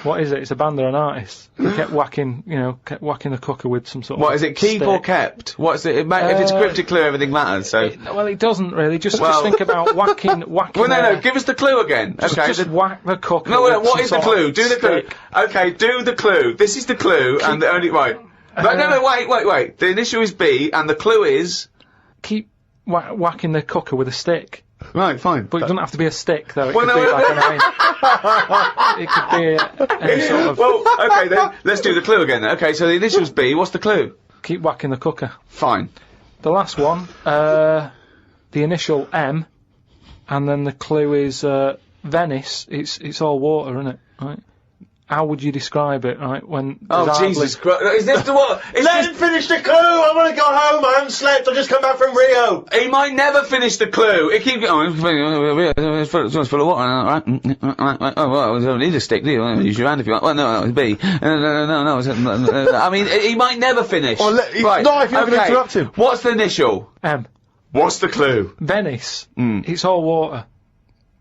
What is it? It's a band or an artist. They kept whacking the cooker with some sort of. What, is it keep or kept? What's it? If it's a cryptic clue, everything matters, so... Well, it doesn't really. Just Well- think about whacking. Well, no, give us the clue again. Okay. Just whack the cooker. No, with what some is the sort clue? of Do the clue. stick. Okay, do the clue. This is the clue, and the only... Right. No, wait. The initial is B, and the clue is... Keep whacking the cooker with a stick. Right, fine. But it doesn't have to be a stick, though. It Well, could no, be like an iron. It could be any sort of. Well, okay, then, let's do the clue again then. Okay, so the initial's B, what's the clue? Keep whacking the cooker. Fine. The last one, the initial M, and then the clue is Venice. It's all water, isn't it? Right? How would you describe it? Right? When Oh, there's hardly- Jesus Christ. Is this the what? Let him finish the clue! I want to go home! I haven't slept! I've just come back from Rio! He might never finish the clue. It keeps going. It's full of water, right? Oh, well, you don't need a stick, do you? Use your hand if you want. Well, no, it's B. No. I mean, he might never finish. Well, right. not if you're going to Okay. interrupt him. What's the initial? M. What's the clue? Venice. It's all water.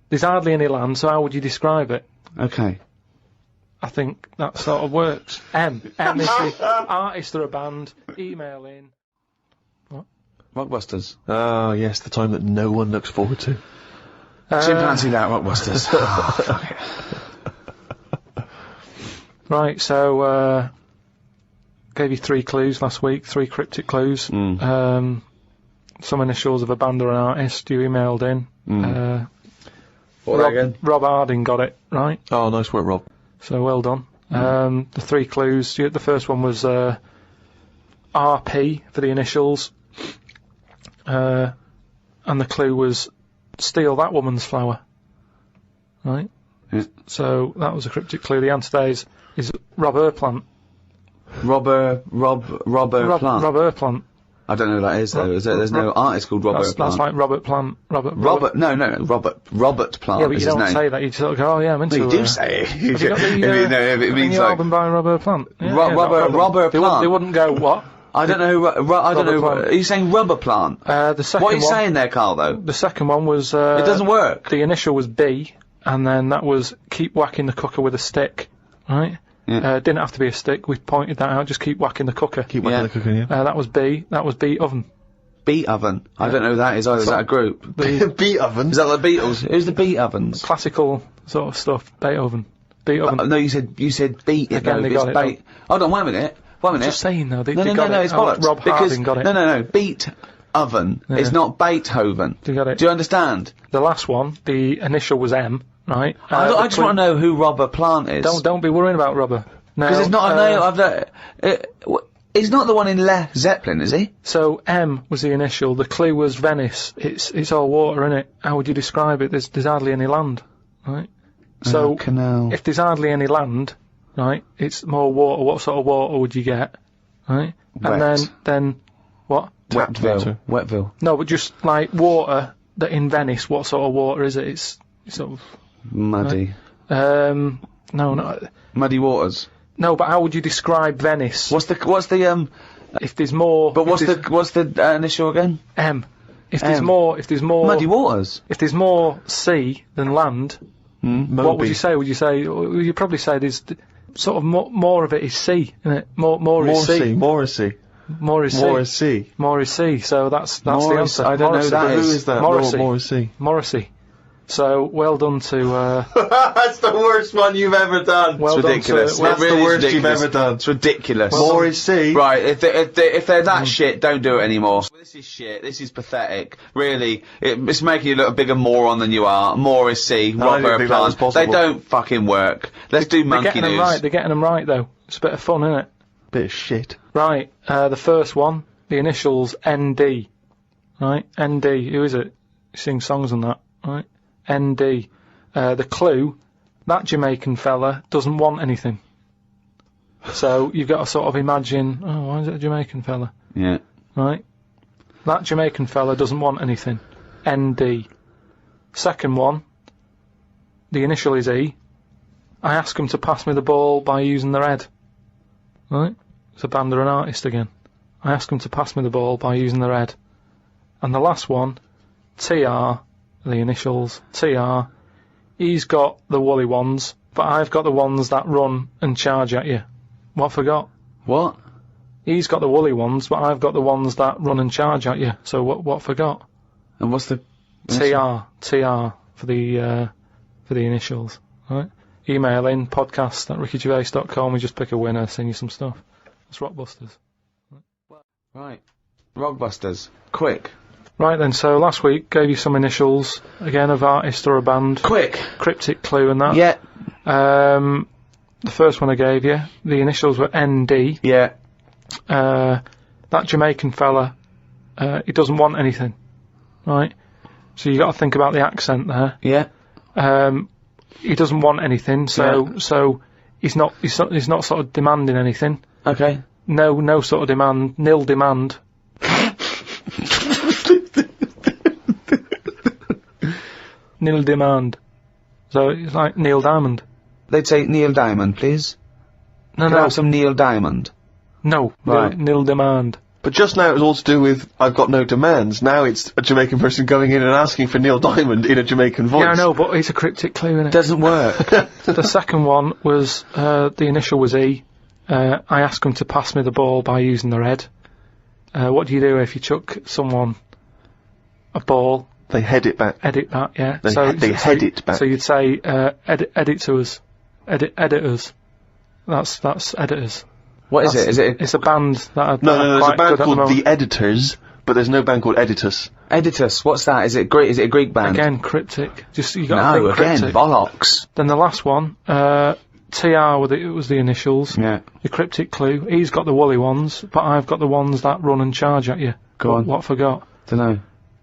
There's hardly any land, so how would you describe it? Okay. I think that sort of works. M is the artist or a band. Email in. Rockbusters. Ah, yes, the time that no one looks forward to. Chimpanzee that, Rockbusters. Right, so gave you 3 clues last week, 3 cryptic clues. Some initials of a band or an artist you emailed in. Rob Harding got it right, Oh, nice work, Rob. so well done. The 3 clues, the first one was RP for the initials, and the clue was steal that woman's flower. Right? Yeah. So that was a cryptic clue. The answer there is Rob Plant. Robber Plant. Rob Plant. I don't know who that is though. Is there? There's no artist called Robert Plant. That's like Robert Plant. Robert Plant Yeah, but you is his don't name. say that. You sort of go, oh yeah, I'm into Well, you do say it. Have you got the, it means new like album by Robert Plant? Yeah, Robert They Plant. wouldn't go, what? I don't know. I don't know. Plant. Are you saying rubber plant? The second What are you one, saying there, Karl? Though The second one was... it doesn't work. The initial was B, and then that was keep whacking the cooker with a stick. Right? Yeah. Didn't have to be a stick. We pointed that out. Just keep whacking the cooker. Keep whacking the cooking, yeah. That was B. That was B oven. Beat oven. I don't know who that is either. Is that a group? Beat oven. Is that the Beatles? Who's the Beat ovens? Classical sort of stuff. Beethoven. Beethoven. No, you said beat it. Again, though. they It's got it, bait. Hold on, wait a minute. Just saying though. They No, got it. it's bollocks. Rob because Harding got it. No. Beat oven. It's not Beethoven. They got it. Do you understand? The last one, the initial was M, right? I just want to know who Robert Plant is. Don't be worrying about rubber. No. Because it's not a name. He's not the one in Led Zeppelin, is he? So M was the initial. The clue was Venice. It's all water, innit? How would you describe it? There's hardly any land, right? So Canal. if there's hardly any land, right, it's more water. What sort of water would you get, right? Wet. And then what? Wetville. No, but just like water that in Venice. What sort of water is it? It's sort of Muddy. no. Muddy waters. No, but how would you describe Venice? What's the If there's more. But what's the initial again? M. if there's more, Muddy waters. if there's more sea than land, what would you say? Would you probably say there's sort of more of it is sea, isn't it? More is sea. More is sea. More is sea. More is sea. More is sea. So that's the Morris, answer. I don't know who that Who is. is that? Morrissey. More is sea. Morrissey. So well done to. That's the worst one you've ever done. Well It's done ridiculous. to. That's It really the is worst you've ridiculous. ever done. It's ridiculous. More is sea. Right, if they're that shit, don't do it anymore. This is shit. This is pathetic. Really, it's making you look a bigger moron than you are. More is C. I didn't Robert think that was Plant. They possible. don't fucking work. Let's do They're monkey getting them news. right. They're getting them right though. It's a bit of fun, isn't it? Bit of shit. Right. The first one, the initials ND. Right. ND. Who is it? Sings songs and that. Right. ND. The clue, that Jamaican fella doesn't want anything. So you've got to sort of imagine, why is it a Jamaican fella? Yeah. Right? That Jamaican fella doesn't want anything. ND. Second one, the initial is E. I ask him to pass me the ball by using their head. Right? It's a band or an artist again. I ask him to pass me the ball by using their head. And the last one, TR, the initials, TR. He's got the woolly ones, but I've got the ones that run and charge at you. What forgot? What? He's got the woolly ones, but I've got the ones that run and charge at you. So what forgot? And what's the... TR for the initials. Right? Email in podcast@rickygervais.com. We just pick a winner, send you some stuff. It's Rockbusters. Right. Rockbusters. Quick. Right then, so last week gave you some initials, again of artist or a band. Quick. Cryptic clue and that. Yeah. The first one I gave you, the initials were ND. Yeah. That Jamaican fella, he doesn't want anything. Right? So you got to think about the accent there. Yeah. He doesn't want anything, so he's not sort of demanding anything. Okay. No sort of demand, nil demand. Nil demand. So it's like Neil Diamond. They'd say Neil Diamond, please. No, Can I have some Neil Diamond? No. Right. Nil demand. But just now it was all to do with I've got no demands. Now it's a Jamaican person going in and asking for Neil Diamond in a Jamaican voice. Yeah, I know, but it's a cryptic clue, innit? Doesn't work. The second one was, the initial was E. I ask them to pass me the ball by using their head. What do you do if you chuck someone a ball? They head it back. Edit that, yeah. They head it back. So you'd say, edit to us. Editors. That's editors. What is it? Is it It's a band that are No, there's a quite band good at called moment. The Editors, but there's no band called Editus. Editus? What's that? Is it Greek? Is it a Greek band? Again, cryptic. Just you got to No, think again, cryptic. bollocks. Then the last one, TR was the initials. Yeah. The cryptic clue. He's got the woolly ones, but I've got the ones that run and charge at you. Go on. What forgot? Dunno.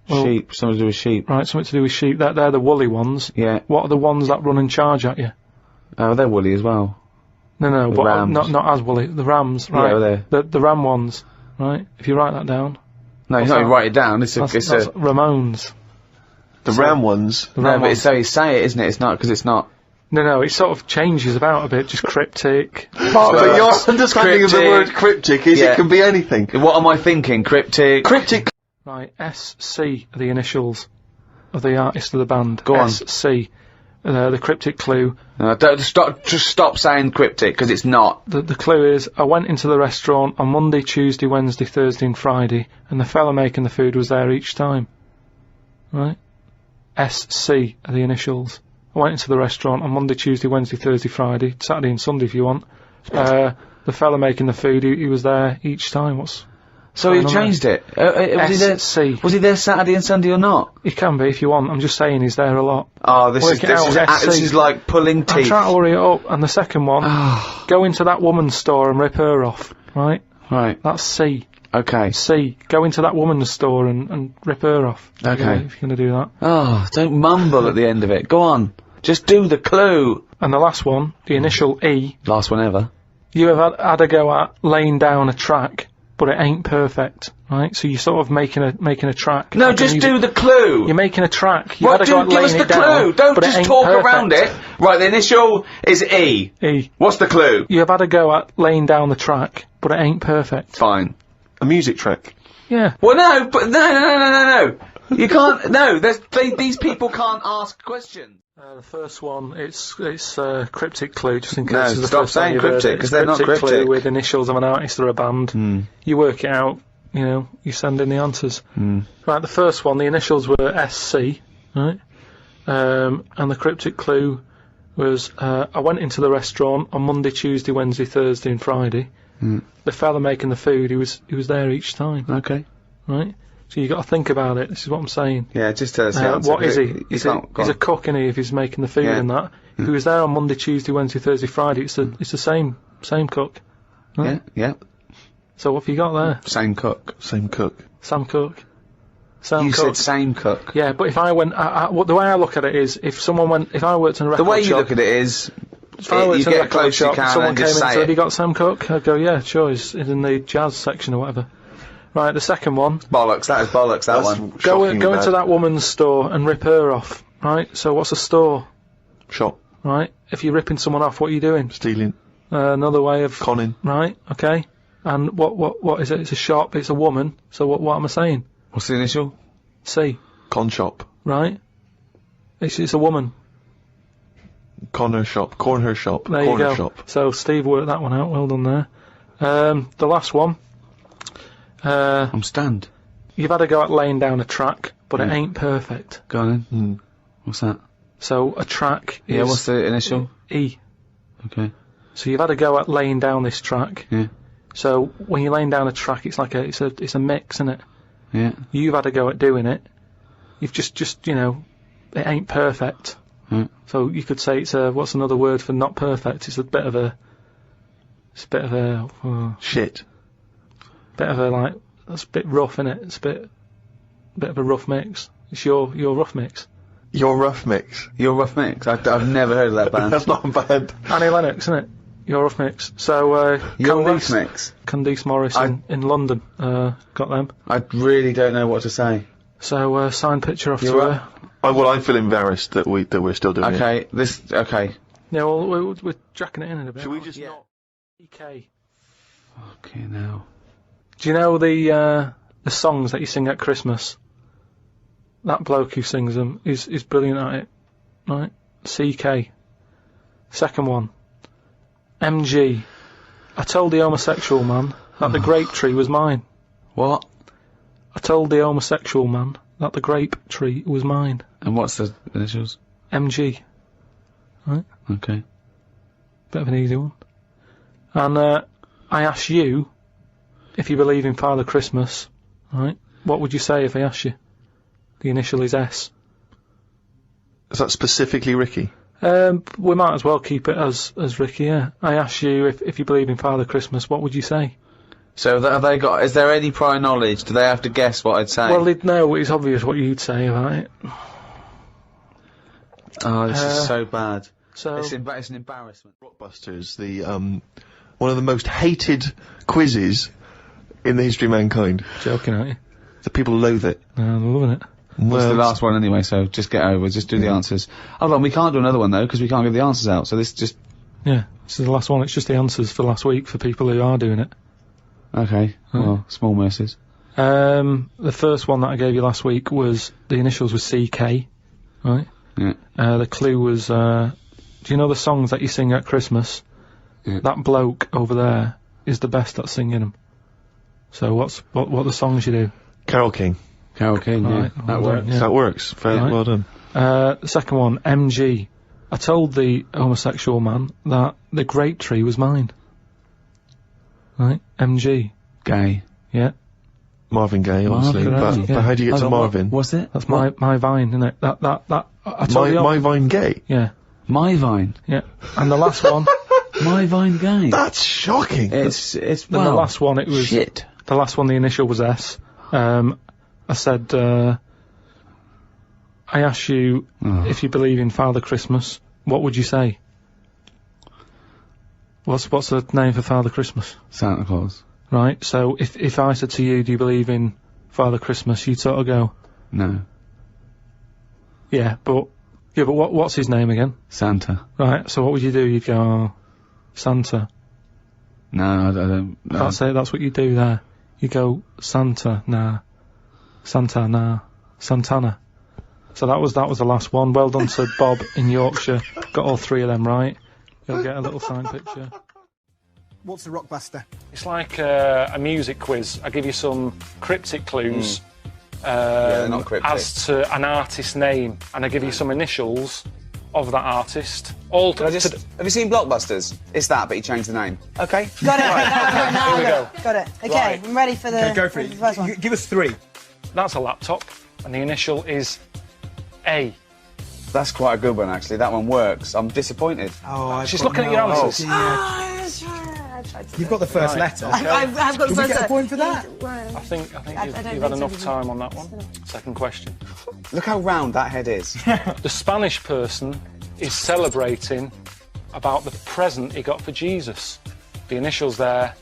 Well- Sheep. Something to do with sheep. Right, something to do with sheep. They're the woolly ones. Yeah. What are the ones that run and charge at you? Oh, they're woolly as well. No, The but rams. not as woolly. The rams, right? Yeah, the ram ones, right? If you write that down, No, What's you don't that? write it down. It's that's a. Ramones. The Ram ones. The No, ram but ones. it's how you say it, isn't it? It's not because it's not. No, it sort of changes about a bit. Just cryptic. But your understanding of the Cryptic. word cryptic is Yeah. it can be anything. What am I thinking? Cryptic. Cryptic. Right, SC are the initials of the artist of the band. Go on. SC. The cryptic clue. No, don't just stop saying cryptic because it's not. The clue is, I went into the restaurant on Monday, Tuesday, Wednesday, Thursday and Friday, and the fella making the food was there each time. Right? SC are the initials. I went into the restaurant on Monday, Tuesday, Wednesday, Thursday, Friday, Saturday and Sunday if you want. The fella making the food, he was there each time. So you've changed it. Was he there Saturday and Sunday or not? He can be if you want. I'm just saying he's there a lot. Oh, this Work it out, this SC. is like pulling I'm teeth. trying to hurry it up. And the second one, go into that woman's store and rip her off. Right? Right. That's C. Okay. C. Go into that woman's store and rip her off. Okay. If you're going to do that. Oh, don't mumble at the end of it. Go on. Just do the clue. And the last one, the initial E. Last one ever. You have had a go at laying down a track, but it ain't perfect, right? So you're sort of making a track. No, just do the clue. You're making a track. You Right, had a go at give us laying the it down, clue. Don't but it just ain't talk perfect. around it. Right, the initial is E. E. What's the clue? You have had a go at laying down the track, but it ain't perfect. Fine. A music track. Yeah. Well, no, but no. You can't. No, these people can't ask questions. The first one, it's cryptic clue, just in case. No, it's the stop first time saying you've heard cryptic, it. 'cause they're not Cryptic clue cryptic. with initials of an artist or a band. You work it out. You know, you send in the answers. Right, the first one, the initials were SC, right? And the cryptic clue was, I went into the restaurant on Monday, Tuesday, Wednesday, Thursday and Friday. The fella making the food, he was there each time. Okay. Right? So you got to think about it. This is what I'm saying. Yeah, just tell us the answer. What is he? He's a cook, isn't he, if he's making the food and that. If he was there on Monday, Tuesday, Wednesday, Thursday, Friday, it's the same cook. Right? Yeah. So what have you got there? Same cook. Same cook. Sam Cook. Sam You Cook. said same cook. Yeah, but if I went, the way I look at it is, if I worked in a record The way you shop, look at it is, if I worked you in a get record close you shop, can someone and came just in and say said, "Have you it. got Sam Cook?" I'd go, "Yeah, sure, he's in the jazz section or whatever." Right, the second one. Bollocks, that is bollocks, that one. Go into that woman's store and rip her off. Right, so what's a store? Shop. Right, if you're ripping someone off, what are you doing? Stealing. Another way of Conning. Right, okay. And what is it? It's a shop. It's a woman. So what am I saying? What's the initial? C. Con shop. Right. It's a woman. Corner shop. Corner shop. There corner you go. shop. So Steve worked that one out. Well done there. The last one. I'm stunned. You've had a go at laying down a track, but it ain't perfect. Go on then. What's that? So a track is... Yeah, what's the initial? E. Okay. So you've had a go at laying down this track. Yeah. So when you're laying down a track, it's like it's a mix, isn't it? Yeah. You've had a go at doing it. You've just you know, it ain't perfect. So you could say it's what's another word for not perfect? It's a bit of a Shit. bit of a like, that's a bit rough, innit? It's a bit of a rough mix. It's your rough mix. Your rough mix. Your rough mix. I've never heard of that band. That's not bad. Annie Lennox, isn't it? Your rough mix. So Your rough mix. Candice Morris in London got them. I really don't know what to say. So signed picture off to You're her. Well, I feel embarrassed that we're still doing it. Okay. Yeah, well we're jacking it in a bit. Should we just not? EK. Okay, now. Do you know the songs that you sing at Christmas? That bloke who sings them is brilliant at it, right? CK. Second one. MG. I told the homosexual man that the grape tree was mine. What? I told the homosexual man that the grape tree was mine. And what's the initials? MG. Right? Okay. Bit of an easy one. And I ask you if you believe in Father Christmas, right? What would you say if I asked you? The initial is S. Is that specifically Ricky? We might as well keep it as Ricky, yeah. I ask you if you believe in Father Christmas, what would you say? So have they got? Is there any prior knowledge? Do they have to guess what I'd say? Well, they'd know. It's obvious what you'd say about it. Oh, this is so bad. So It's an embarrassment. Rockbusters, the one of the most hated quizzes in the history of mankind. joking, aren't you? The people loathe it. They're loving it. It's the last one anyway, so just get over. Just do the answers. Hold on, we can't do another one though because we can't give the answers out. So this just Yeah, this is the last one. It's just the answers for last week for people who are doing it. okay. Well, small mercies. The first one that I gave you last week was the initials was CK, right? Yeah. The clue was, do you know the songs that you sing at Christmas? Yeah. That bloke over there is the best at singing them. So what the songs you do? Carol King. Carol King, yeah. Right, That well works. done, yeah. That works. Very Right. well done. The second one, MG. I told the homosexual man that the grape tree was mine. Right? MG. Gay. Yeah. Marvin Gaye, obviously. Marvin Gaye, but how do you get Hold to on, Marvin? What's it? That's my vine, isn't it? I told you. My Vine Gay? Yeah. My Vine. Yeah. And the last one, My Vine Gay. That's shocking. It's and well. the last one, it was, shit. the last one, the initial was S. I said, I asked you if you believe in Father Christmas, what would you say? What's the name for Father Christmas? Santa Claus. Right, so if I said to you, do you believe in Father Christmas, you'd sort of go, No. yeah, but what's his name again? Santa. Right, so what would you do? You'd go, oh, Santa. No, I don't. No. That's it, that's what you do there. You go, Santa, nah. Santa, nah. Santana. So that was the last one. Well done to Bob in Yorkshire. Got all 3 of them right. You'll get a little signed picture. What's a rockbuster? It's like a music quiz. I give you some cryptic clues they're not cryptic. as to an artist's name, and I give you some initials of that artist. All Have you seen Blockbusters? It's that, but he changed the name. Okay. Got it. Here we go. Got it. Okay, Right. I'm ready for the, Okay, go for it. the first one. Give us 3. That's a laptop, and the initial is A. That's quite a good one, actually. That one works. I'm disappointed. Oh, She's looking at your answers. You've got the first letter. I've got the Did we first get a point for that? I think don't you've think had so. enough time on that one. Second question. Look how round that head is. The Spanish person is celebrating about the present he got for Jesus. The initials there,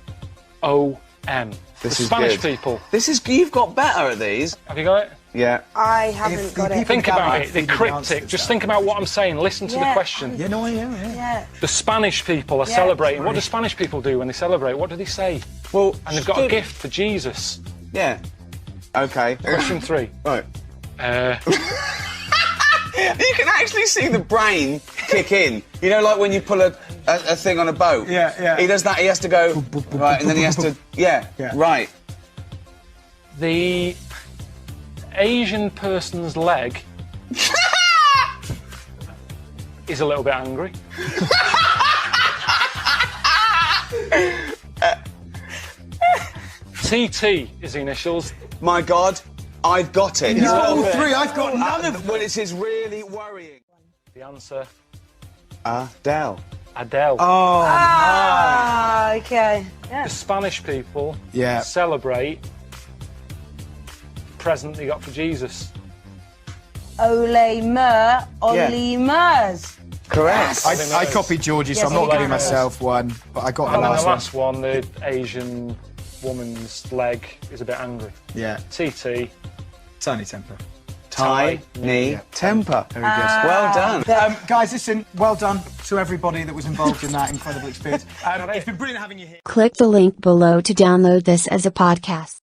O.M. This The is Spanish good. people. You've got better at these. Have you got it? Yeah. I haven't got it. people- Think about I've it. They're figured the cryptic. answers Just out. think about what I'm saying. Listen to the Yeah. question. Yeah, no, yeah. Yeah. The Spanish people are Yeah. celebrating. What do Spanish people do when they celebrate? What do they say? Well, And they've got a gift for Jesus. Yeah. Okay. Question 3. Right. Uh, You can actually see the brain kick in. You know, like when you pull a thing on a boat. Yeah, yeah. He does that. He has to go right, and then he has to. Yeah. Yeah. Right. the Asian person's leg is a little bit angry. TT is the initials. My God, I've got it. No, 3. I've got none of them. Well, it is really worrying. The answer, Adele. Adele. Oh, Ah, okay. Yeah. The Spanish people Yeah. celebrate the present they got for Jesus. Ole Mer, Oli Mers. Correct. I copied Georgie, so Yes, I'm not you giving can. myself one, but I got And the then last the one. last one, the Asian woman's leg is a bit angry. Yeah. TT, Tiny temper. Tiny temper. Very good. Well done. Guys, listen, well done to everybody that was involved in that incredible experience. It's been brilliant having you here. Click the link below to download this as a podcast.